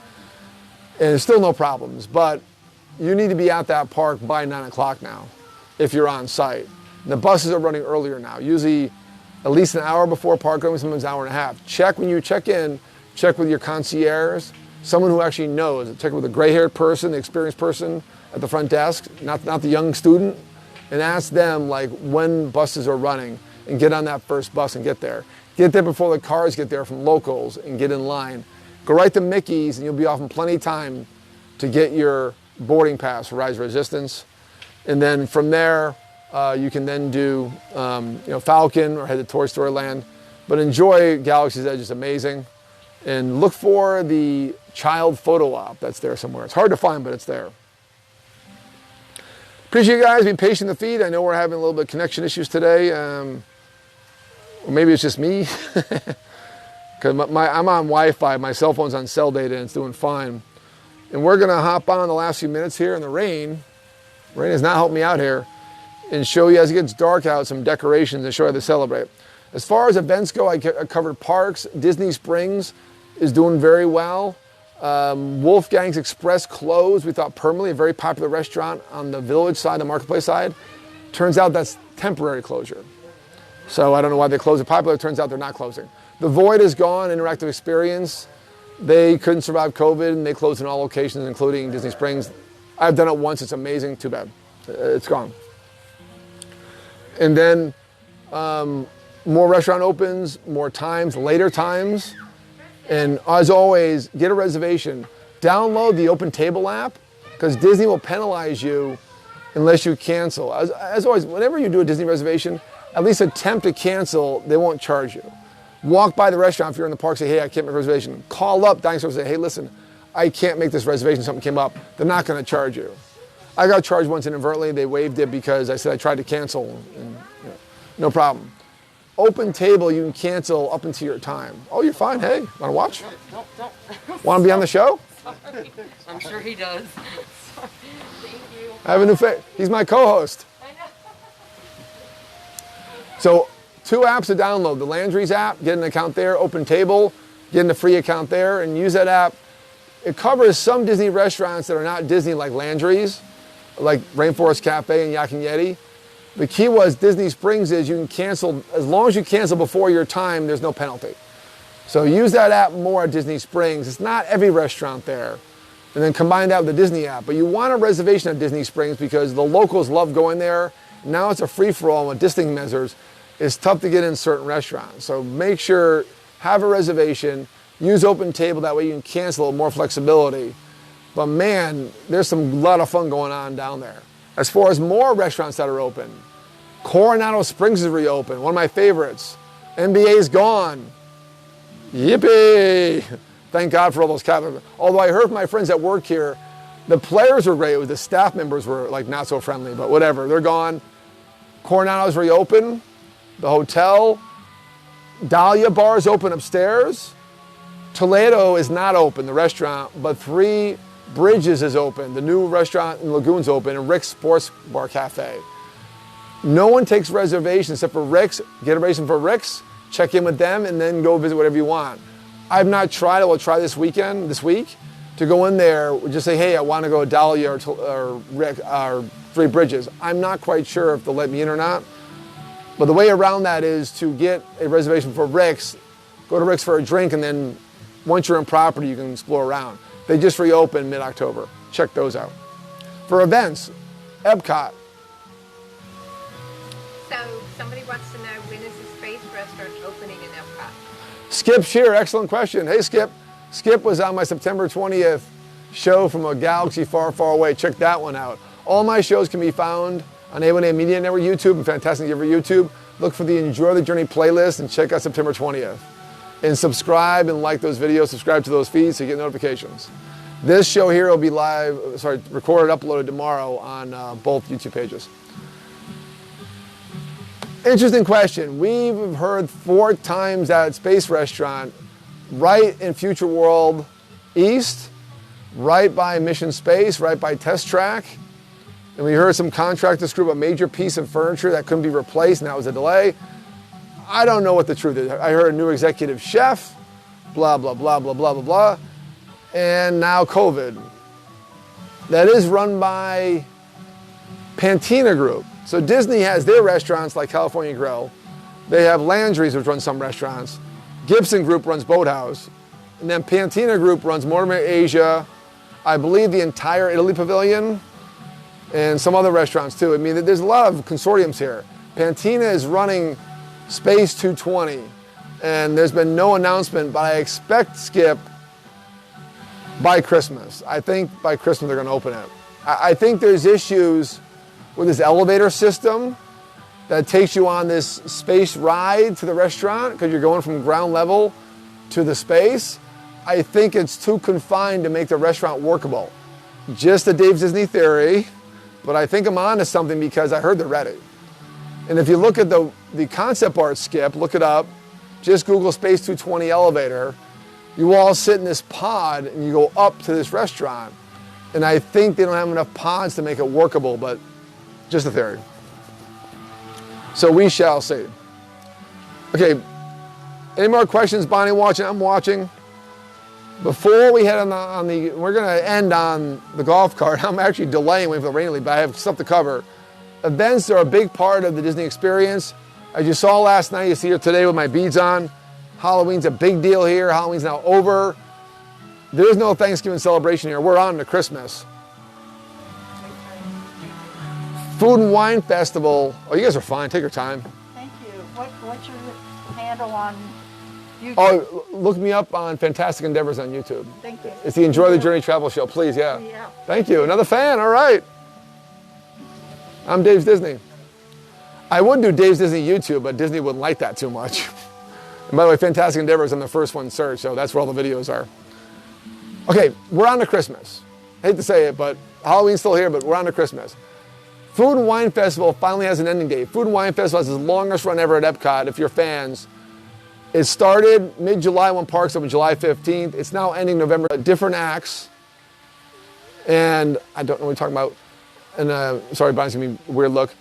there's still no problems, but you need to be at that park by 9 o'clock now if you're on site. And the buses are running earlier now, usually at least an hour before park opening, sometimes an hour and a half. Check when you check in, check with your concierge, someone who actually knows. Check with a gray-haired person, the experienced person at the front desk, not the young student, and ask them like when buses are running and get on that first bus and get there. Get there before the cars get there from locals and get in line. Go right to Mickey's and you'll be off in plenty of time to get your boarding pass for Rise Resistance. And then from there, you can then do Falcon or head to Toy Story Land. But enjoy Galaxy's Edge, it's amazing. And look for the child photo op that's there somewhere. It's hard to find, but it's there. Appreciate you guys being patient in the feed. I know we're having a little bit of connection issues today. Or maybe it's just me. Because I'm on Wi-Fi, my cell phone's on cell data, and it's doing fine. And we're gonna hop on the last few minutes here in the rain. Rain has not helped me out here. And show you, as it gets dark out, some decorations and show you how to celebrate. As far as events go, I covered parks. Disney Springs is doing very well. Wolfgang's Express closed, we thought permanently, a very popular restaurant on the village side, the marketplace side. Turns out that's temporary closure. So I don't know why they closed it. Popular, it turns out they're not closing. The Void is gone, interactive experience. They couldn't survive COVID and they closed in all locations, including Disney Springs. I've done it once, it's amazing, too bad. It's gone. And then more restaurant opens, more times, later times. And as always, get a reservation. Download the Open Table app because Disney will penalize you unless you cancel. As always, whenever you do a Disney reservation, at least attempt to cancel, they won't charge you. Walk by the restaurant if you're in the park, say, hey, I can't make a reservation. Call up Dinosaur and say, hey, listen, I can't make this reservation, something came up. They're not gonna charge you. I got charged once inadvertently, they waived it because I said I tried to cancel, and no problem. Open Table, you can cancel up until your time. Oh, you're fine, hey, wanna watch? Don't. Wanna be on the show? Sorry. I'm sure he does. Sorry. Thank you. I have a new he's my co-host. I know. So 2 apps to download. The Landry's app, get an account there. Open Table, get a free account there, and use that app. It covers some Disney restaurants that are not Disney, like Landry's, like Rainforest Cafe and Yak and Yeti. The key was Disney Springs is you can cancel, as long as you cancel before your time, there's no penalty. So use that app more at Disney Springs. It's not every restaurant there. And then combine that with the Disney app. But you want a reservation at Disney Springs because the locals love going there. Now it's a free-for-all with distancing measures. It's tough to get in certain restaurants. So make sure, have a reservation, use Open Table, that way you can cancel, more flexibility. But man, there's a lot of fun going on down there. As far as more restaurants that are open, Coronado Springs is reopened, one of my favorites. NBA's gone. Yippee! Thank God for all those Catholics. Although I heard from my friends that work here, the players were great, the staff members were like not so friendly, but whatever, they're gone. Coronado's reopened, the hotel. Dahlia Bar is open upstairs. Toledo is not open, the restaurant, but 3 Bridges is open. The new restaurant in Lagoon's open, and Rick's Sports Bar Cafe. No one takes reservations except for Rick's. Get a reservation for Rick's, check in with them, and then go visit whatever you want. I've not tried it. We'll try this week, to go in there, just say, hey, I want to go to Dahlia or Rick or 3 Bridges. I'm not quite sure if they'll let me in or not. But the way around that is to get a reservation for Rick's, go to Rick's for a drink, and then once you're in property, you can explore around. They just reopened mid-October. Check those out. For events, Epcot. So somebody wants to know, when is the Space Restaurant opening in Epcot? Skip's here. Excellent question. Hey, Skip. Skip was on my September 20th show from a galaxy far, far away. Check that one out. All my shows can be found on A1A Media Network YouTube and Fantastic Giver YouTube. Look for the Enjoy the Journey playlist and check out September 20th. And subscribe and like those videos, subscribe to those feeds so you get notifications. This show here will be recorded, uploaded tomorrow on both YouTube pages. Interesting question. We've heard 4 times at Space Restaurant, right in Future World East, right by Mission Space, right by Test Track. And we heard some contractors screw up a major piece of furniture that couldn't be replaced, and that was a delay. I don't know what the truth is. I heard a new executive chef, blah, blah, blah, blah, blah, blah, blah. And now COVID. That is run by Pantina Group. So Disney has their restaurants like California Grill. They have Landry's, which runs some restaurants. Gibson Group runs Boathouse. And then Pantina Group runs Mortimer Asia, I believe the entire Italy Pavilion, and some other restaurants too. I mean, there's a lot of consortiums here. Pantina is running Space 220, and there's been no announcement, but I expect, Skip, by Christmas. I think by Christmas they're going to open it. I think there's issues with this elevator system that takes you on this space ride to the restaurant because you're going from ground level to the space. I think it's too confined to make the restaurant workable. Just a Dave's Disney theory, but I think I'm onto something because I heard they're ready. And if you look at the concept art, Skip, look it up, just Google Space 220 elevator, you all sit in this pod and you go up to this restaurant. And I think they don't have enough pods to make it workable, but just a theory. So we shall see. Okay, any more questions? Bonnie watching? I'm watching. Before we head on the we're going to end on the golf cart. I'm actually delaying waiting for the rain to leave, but I have stuff to cover. Events are a big part of the Disney experience. As you saw last night, you see here today with my beads on. Halloween's a big deal here. Halloween's now over. There's no Thanksgiving celebration here. We're on to Christmas. Food and Wine Festival. Oh, you guys are fine. Take your time. Thank you. What's your handle on YouTube? Oh, look me up on Fantastic Endeavors on YouTube. Thank you. It's the Enjoy the Journey Travel Show. Please, yeah. Yeah. Thank you. Another fan. All right. I'm Dave's Disney. I would do Dave's Disney YouTube, but Disney wouldn't like that too much. And by the way, Fantastic Endeavors, I'm the first one searched, so that's where all the videos are. Okay, we're on to Christmas. I hate to say it, but Halloween's still here, but we're on to Christmas. Food and Wine Festival finally has an ending date. Food and Wine Festival has the longest run ever at Epcot, if you're fans. It started mid-July when parks opened July 15th. It's now ending November. Different acts. And I don't know what we're talking about. And sorry, Bonnie's giving me a weird look.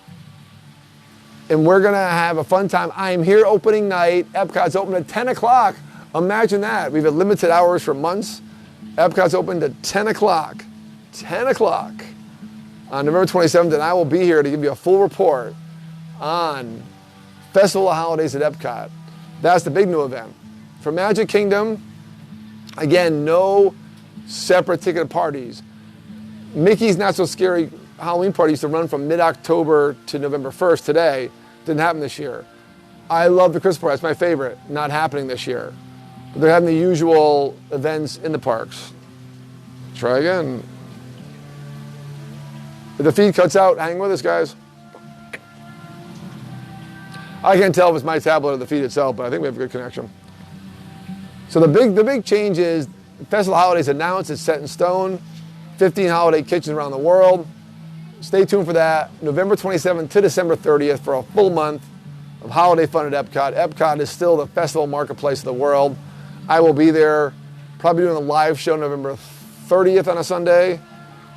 and we're going to have a fun time. I am here opening night. Epcot's open at 10 o'clock. Imagine that. We've had limited hours for months. Epcot's open at 10 o'clock. 10 o'clock on November 27th, and I will be here to give you a full report on Festival of Holidays at Epcot. That's the big new event. For Magic Kingdom, again, no separate ticket parties. Mickey's Not So Scary Halloween party used to run from mid-October to November 1st today. Didn't happen this year. I love the Christmas party. That's my favorite. Not happening this year. But they're having the usual events in the parks. Try again. If the feed cuts out, hang with us, guys. I can't tell if it's my tablet or the feed itself, but I think we have a good connection. So the big change is Festival of Holidays announced, it's set in stone. 15 holiday kitchens around the world. Stay tuned for that. November 27th to December 30th for a full month of holiday fun at Epcot. Epcot is still the festival marketplace of the world. I will be there, probably doing a live show November 30th on a Sunday,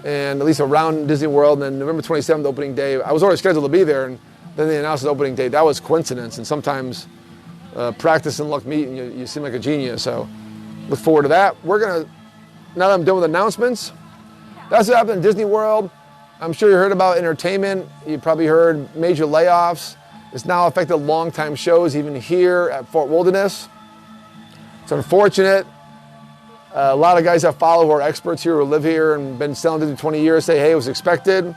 and at least around Disney World, and then November 27th, opening day. I was already scheduled to be there, and then they announced the opening date. That was coincidence, and sometimes practice and luck meet, and you seem like a genius, so look forward to that. We're gonna, now that I'm done with announcements, that's what happened in Disney World. I'm sure you heard about entertainment. You probably heard major layoffs. It's now affected longtime shows, even here at Fort Wilderness. It's unfortunate. A lot of guys that follow who are experts here, who live here and been selling Disney 20 years, say, hey, it was expected.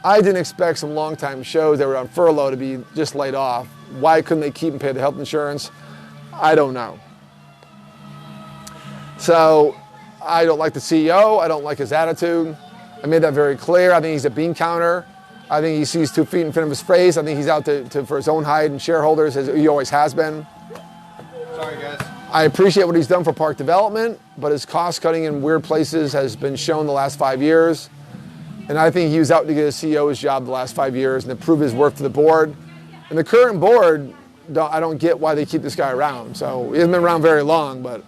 I didn't expect some longtime shows that were on furlough to be just laid off. Why couldn't they keep and pay the health insurance? I don't know. So I don't like the CEO. I don't like his attitude. I made that very clear. I think he's a bean counter. I think he sees 2 feet in front of his face. I think he's out for his own hide and shareholders, as he always has been. Sorry, guys. I appreciate what he's done for park development, but his cost cutting in weird places has been shown the last 5 years. And I think he was out to get his CEO's job the last 5 years and to prove his worth to the board. And the current board, I don't get why they keep this guy around. So he hasn't been around very long, but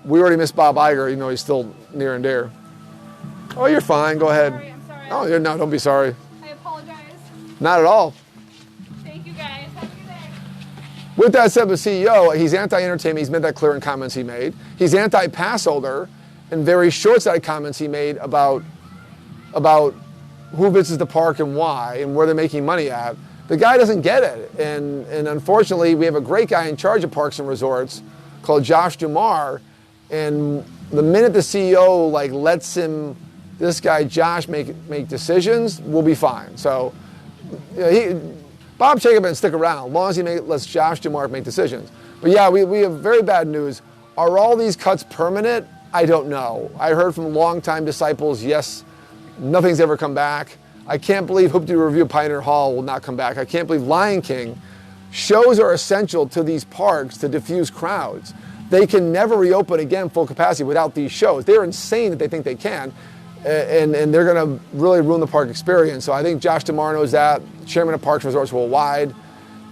we already missed Bob Iger, even though he's still near and dear. Oh, you're fine. Go ahead. I'm sorry. Oh, no, don't be sorry. I apologize. Not at all. Thank you, guys. Have a good day. With that said, the CEO, he's anti-entertainment. He's made that clear in comments he made. He's anti-pass holder in very short-sighted comments he made about who visits the park and why and where they're making money at. The guy doesn't get it. And unfortunately, we have a great guy in charge of parks and resorts called Josh Dumar. And the minute the CEO lets this guy Josh make decisions, we'll be fine. So Bob Chapek can stick around as long as he lets Josh Dumar make decisions. But yeah, we have very bad news. Are all these cuts permanent? I don't know. I heard from longtime disciples, yes, nothing's ever come back. I can't believe Hoop-Dee Review Pioneer Hall will not come back. I can't believe Lion King. Shows are essential to these parks to diffuse crowds. They can never reopen again full capacity without these shows. They're insane that they think they can, and they're going to really ruin the park experience. So I think Josh Dumar knows that, chairman of Parks and Resorts Worldwide,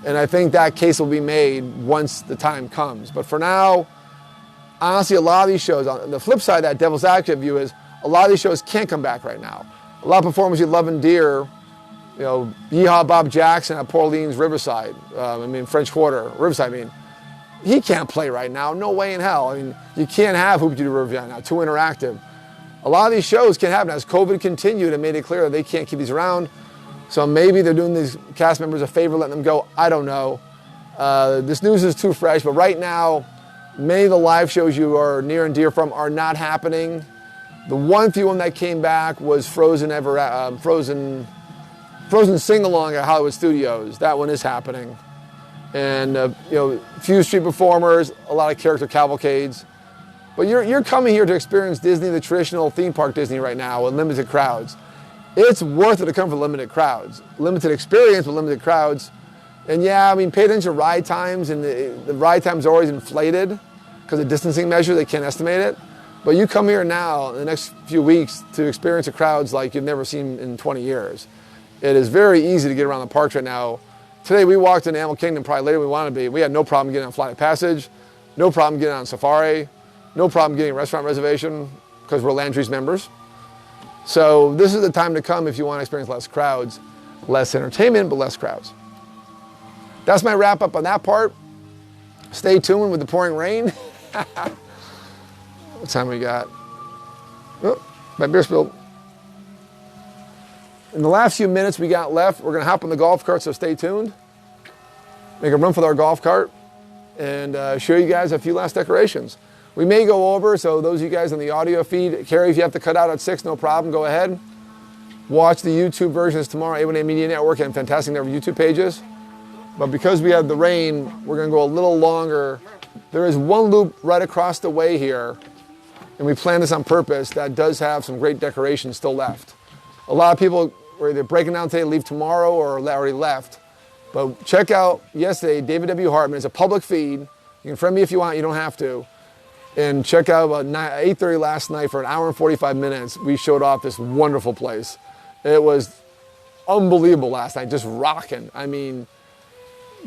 and I think that case will be made once the time comes. But for now, honestly, a lot of these shows, on the flip side of that devil's advocate view is a lot of these shows can't come back right now. A lot of performers you love and dear, Yeehaw Bob Jackson at Port Orleans Riverside, French Quarter, Riverside, he can't play right now, no way in hell. You can't have Hoop-Dee Review now, too interactive. A lot of these shows can happen as COVID continued and made it clear that they can't keep these around. So maybe they're doing these cast members a favor, letting them go. I don't know. This news is too fresh, but right now, many of the live shows you are near and dear from are not happening. The one few one that came back was Frozen Sing-Along at Hollywood Studios. That one is happening. And few street performers, a lot of character cavalcades. But you're coming here to experience Disney, the traditional theme park Disney right now with limited crowds. It's worth it to come for limited crowds. Limited experience with limited crowds. And yeah, pay attention to ride times, and the ride times are always inflated because of distancing measures, they can't estimate it. But you come here now in the next few weeks to experience the crowds like you've never seen in 20 years. It is very easy to get around the parks right now. Today we walked into Animal Kingdom probably later than we wanted to be. We had no problem getting on Flight of Passage, no problem getting on Safari, no problem getting a restaurant reservation because we're Landry's members. So this is the time to come if you want to experience less crowds, less entertainment, but less crowds. that's my wrap up on that part. Stay tuned with the pouring rain. What time we got? Oh, my beer spilled. In the last few minutes we got left, we're gonna hop on the golf cart, so stay tuned. Make a run for our golf cart and show you guys a few last decorations. We may go over, so those of you guys on the audio feed, Carrie, if you have to cut out at 6, no problem, go ahead. Watch the YouTube versions tomorrow, A1A Media Network and Fantastic Network YouTube pages. But because we have the rain, we're gonna go a little longer. There is one loop right across the way here, and we planned this on purpose, that does have some great decorations still left. A lot of people were either breaking down today, leave tomorrow, or already left. But check out yesterday, David W. Hartman. It's a public feed. You can friend me if you want, you don't have to. And check out about 8:30 last night for an hour and 45 minutes. We showed off this wonderful place. It was unbelievable last night, just rocking. I mean,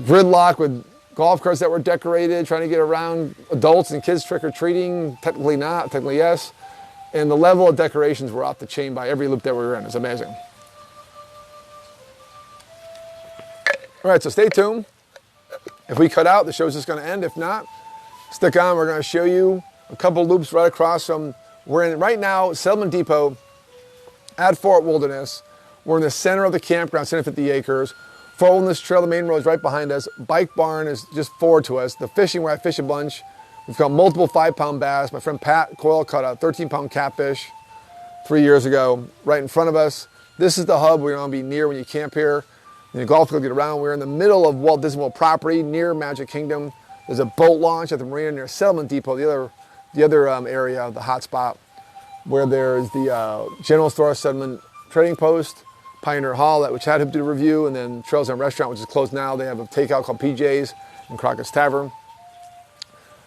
gridlock with golf carts that were decorated, trying to get around adults and kids trick-or-treating. Technically not, technically yes. And the level of decorations were off the chain by every loop that we were in. It's amazing. All right, so stay tuned. If we cut out, the show's just gonna end. If not, stick on. We're gonna show you a couple loops right across from, we're in right now, Settlement Depot at Fort Wilderness. We're in the center of the campground, 150 acres. Fort Wilderness Trail, the main road is right behind us. Bike Barn is just forward to us. The fishing, where I fish a bunch. We've got multiple 5-pound bass. My friend Pat Coyle caught a 13-pound catfish 3 years ago, right in front of us. This is the hub we're gonna be near when you camp here. And the golf club get around. We're in the middle of Walt Disney World property near Magic Kingdom. There's a boat launch at the marina near Settlement Depot, the other area, the hot spot, where there's the general store, Settlement Trading Post, Pioneer Hall, which had him do a review, and then Trails and Restaurant, which is closed now. They have a takeout called PJ's and Crockett's Tavern.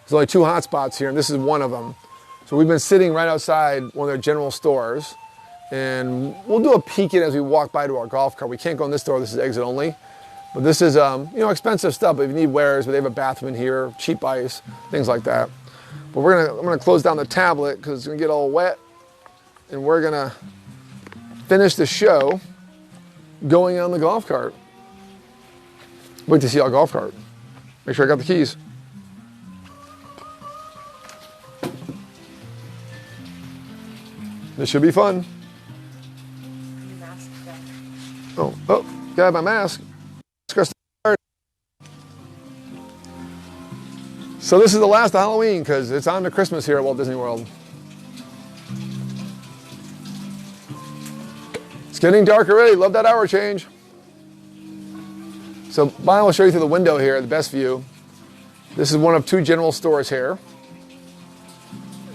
There's only 2 hot spots here, and this is one of them. So we've been sitting right outside one of their general stores, and we'll do a peek in as we walk by to our golf cart. We can't go in this door, this is exit only. But this is, expensive stuff, but if you need wares, but they have a bathroom in here, cheap ice, things like that. But I'm gonna close down the tablet because it's gonna get all wet, and we're gonna finish the show going on the golf cart. Wait to see our golf cart. Make sure I got the keys. This should be fun. Oh, got my mask. So this is the last of Halloween because it's on to Christmas here at Walt Disney World. It's getting dark already. Love that hour change. So Bonnie will show you through the window here, the best view. This is one of 2 general stores here.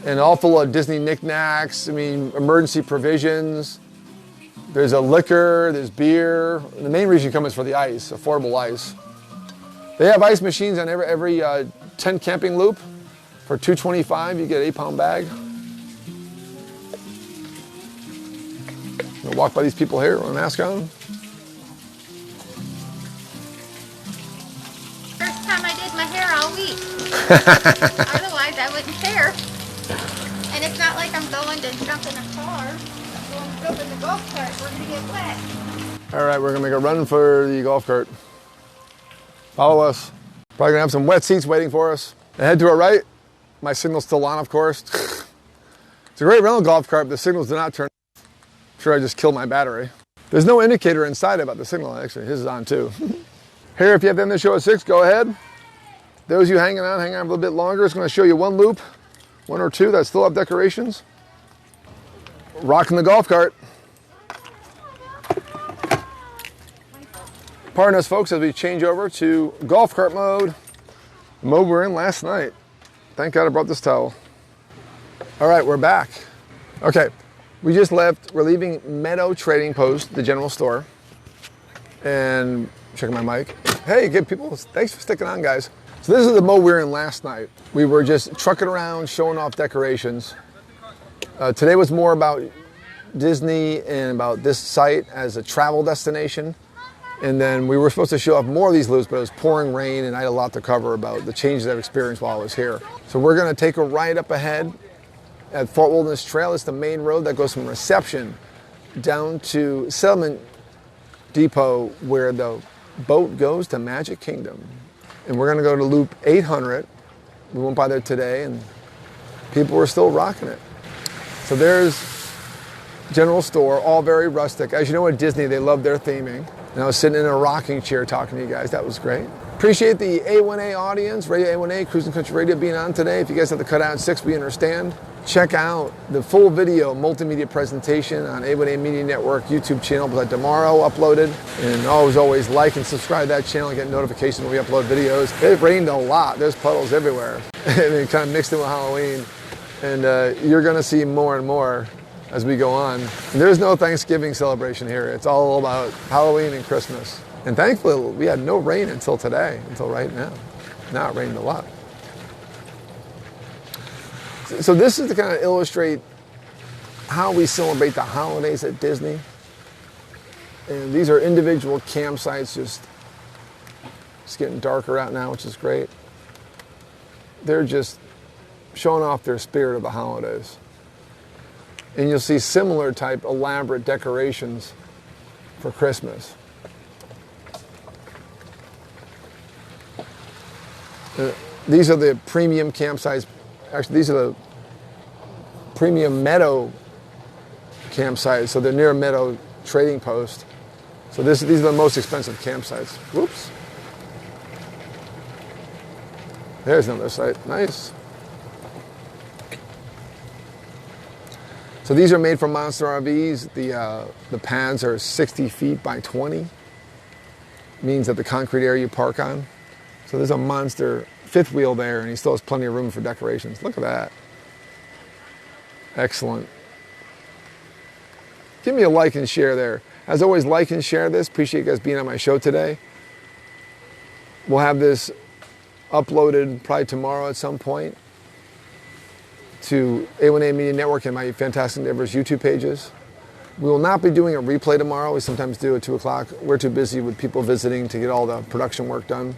And all full of Disney knickknacks, emergency provisions. There's a liquor, there's beer. And the main reason you come is for the ice, affordable ice. They have ice machines on every 10 camping loop. For $2.25, you get an 8-pound bag. I'm gonna walk by these people here with a mask on. First time I did my hair all week. Otherwise, I wouldn't care. And it's not like I'm going to jump in a car. I'm going to jump in the golf cart. We're going to get wet. All right, we're gonna make a run for the golf cart. Follow us. Probably gonna have some wet seats waiting for us. Ahead to our right, my signal's still on, of course. It's a great rental golf cart, but the signals do not turn off. I'm sure I just killed my battery. There's no indicator inside about the signal, actually. His is on too. Here, if you have to end the show at 6, go ahead. Those of you hang on a little bit longer. It's gonna show you one loop, 1 or 2 that still have decorations. Rocking the golf cart. Pardon us, folks, as we change over to golf cart mode. The mode we were in last night. Thank God I brought this towel. All right, we're back. Okay, we just left. We're leaving Meadow Trading Post, the general store. And checking my mic. Hey, good people. Thanks for sticking on, guys. So this is the mode we were in last night. We were just trucking around, showing off decorations. Today was more about Disney and about this site as a travel destination. And then we were supposed to show off more of these loops, but it was pouring rain and I had a lot to cover about the changes I've experienced while I was here. So we're gonna take a ride up ahead at Fort Wilderness Trail. It's the main road that goes from Reception down to Settlement Depot, where the boat goes to Magic Kingdom. And we're going to go to loop 800. We went by there today, and people were still rocking it. So there's general store, all very rustic. As you know, at Disney, they love their theming. And I was sitting in a rocking chair talking to you guys. That was great. Appreciate the A1A audience, Radio A1A, Cruising Country Radio being on today. If you guys have to cut out 6, we understand. Check out the full video multimedia presentation on A1A Media Network YouTube channel by tomorrow uploaded. And always like and subscribe to that channel and get notifications when we upload videos. It rained a lot. There's puddles everywhere. And it kind of mixed in with Halloween. And you're going to see more and more as we go on. And there's no Thanksgiving celebration here. It's all about Halloween and Christmas. And thankfully, we had no rain until today, until right now. Now it rained a lot. So this is to kind of illustrate how we celebrate the holidays at Disney. And these are individual campsites, just it's getting darker out now, which is great. They're just showing off their spirit of the holidays. And you'll see similar type elaborate decorations for Christmas. These are the premium campsites. Actually, these are the premium meadow campsites. So they're near a meadow trading post. So these are the most expensive campsites. Whoops. There's another site. Nice. So these are made from Monster RVs. The pads are 60 feet by 20. Means that the concrete area you park on. So there's a monster fifth wheel there, and he still has plenty of room for decorations. Look at that. Excellent. Give me a like and share there. As always, like and share this. Appreciate you guys being on my show today. We'll have this uploaded probably tomorrow at some point to A1A Media Network and my Fantastic Endeavors YouTube pages. We will not be doing a replay tomorrow. We sometimes do at 2 o'clock. We're too busy with people visiting to get all the production work done.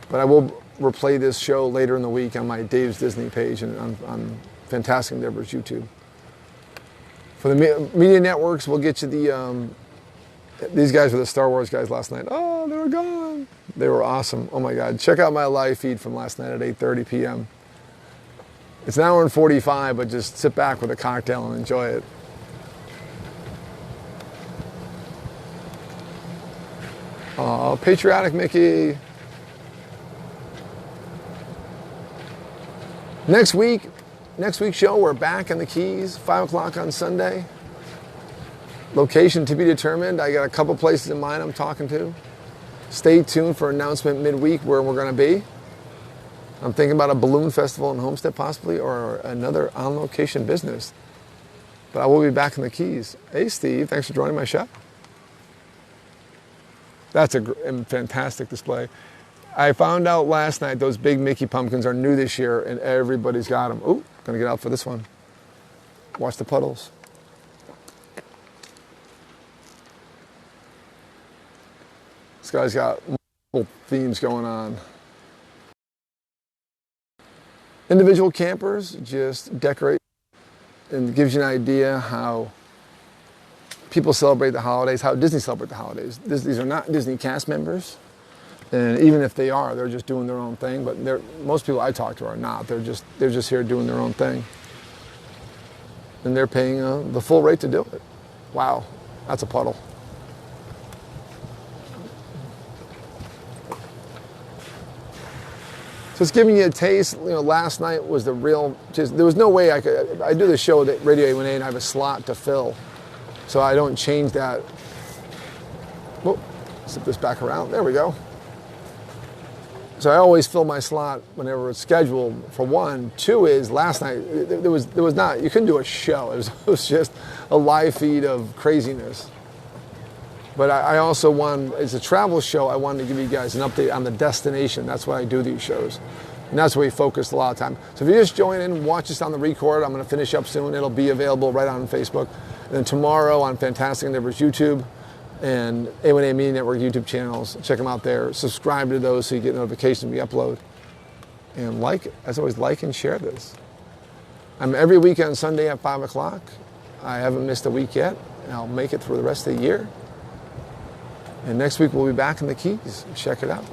But I will replay this show later in the week on my Dave's Disney page and on Fantastic Endeavors YouTube. For the media networks, we'll get you the... these guys were the Star Wars guys last night. Oh, they were gone. They were awesome. Oh my God. Check out my live feed from last night at 8:30 p.m. It's an hour and 45, but just sit back with a cocktail and enjoy it. Oh, patriotic Mickey. Next week's show, we're back in the Keys, 5 o'clock on Sunday. Location to be determined. I got a couple places in mind I'm talking to. Stay tuned for announcement midweek where we're going to be. I'm thinking about a balloon festival in Homestead possibly, or another on-location business. But I will be back in the Keys. Hey, Steve, thanks for joining my show. That's a fantastic display. I found out last night those big Mickey pumpkins are new this year, and everybody's got them. Ooh, gonna get out for this one. Watch the puddles. This guy's got multiple themes going on. Individual campers just decorate and gives you an idea how people celebrate the holidays, how Disney celebrate the holidays. These are not Disney cast members. And even if they are, they're just doing their own thing. But most people I talk to are not. They're just here doing their own thing. And they're paying the full rate to do it. Wow, that's a puddle. So it's giving you a taste. You know, last night was the real. There was no way I could. I do the show at Radio A1A and I have a slot to fill, so I don't change that. Whoop, zip this back around. There we go. So I always fill my slot whenever it's scheduled, for one. Two is, last night, there was not, you couldn't do a show. It was just a live feed of craziness. But I also it's a travel show, I wanted to give you guys an update on the destination. That's why I do these shows. And that's where we focused a lot of time. So if you just join in, watch us on the record. I'm going to finish up soon. It'll be available right on Facebook. And then tomorrow on Fantastic Endeavors YouTube and A1A Media Network YouTube channels. Check them out there. Subscribe to those so you get notifications when we upload. And as always, like and share this. I'm every weekend Sunday at 5 o'clock. I haven't missed a week yet, and I'll make it through the rest of the year. And next week we'll be back in the Keys. Check it out.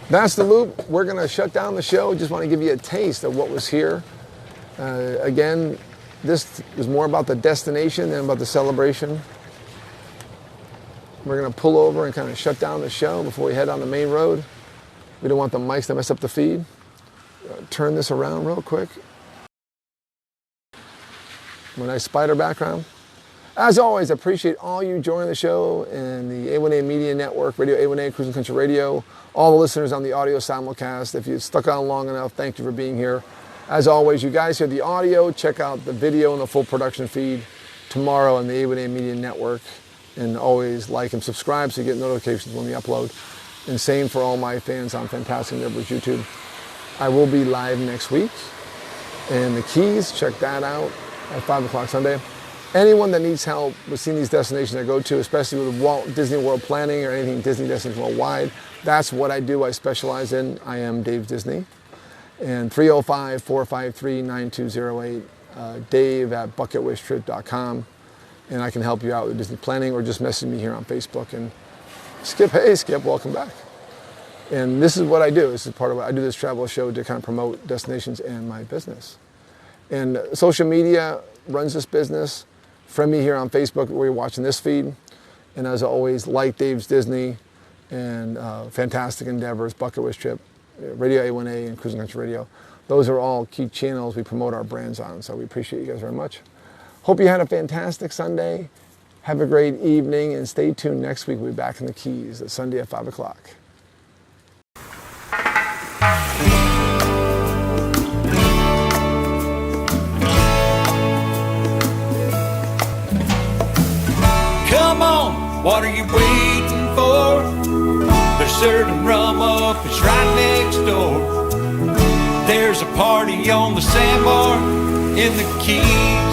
That's the loop. We're going to shut down the show. Just want to give you a taste of what was here. Again, this is more about the destination than about the celebration. We're going to pull over and kind of shut down the show before we head on the main road. We don't want the mics to mess up the feed. Turn this around real quick. A nice spider background. As always, I appreciate all you joining the show and the A1A Media Network, Radio A1A, Cruising Country Radio, all the listeners on the audio simulcast. If you stuck on long enough, thank you for being here. As always, you guys hear the audio. Check out the video and the full production feed tomorrow on the A1A Media Network. And always like and subscribe so you get notifications when we upload. And same for all my fans on Fantastic Neighbors YouTube. I will be live next week. And the Keys, check that out at 5 o'clock Sunday. Anyone that needs help with seeing these destinations I go to, especially with Walt Disney World planning or anything Disney destinations worldwide, that's what I do. I specialize in. I am Dave Disney. And 305-453-9208, Dave at bucketwishtrip.com. And I can help you out with Disney planning, or just message me here on Facebook. And Skip, hey Skip, welcome back. And this is what I do. This is part of what I do, this travel show to kind of promote destinations and my business. And social media runs this business. Friend me here on Facebook where you're watching this feed. And as always, like Dave's Disney and Fantastic Endeavors, Bucket Wish Trip, Radio A1A, and Cruising Country Radio. Those are all key channels we promote our brands on. So we appreciate you guys very much. Hope you had a fantastic Sunday. Have a great evening, and stay tuned. Next week we'll be back in the Keys at Sunday at 5 o'clock. Come on, what are you waiting for? They're serving rum up, it's right next door. There's a party on the sandbar in the Keys.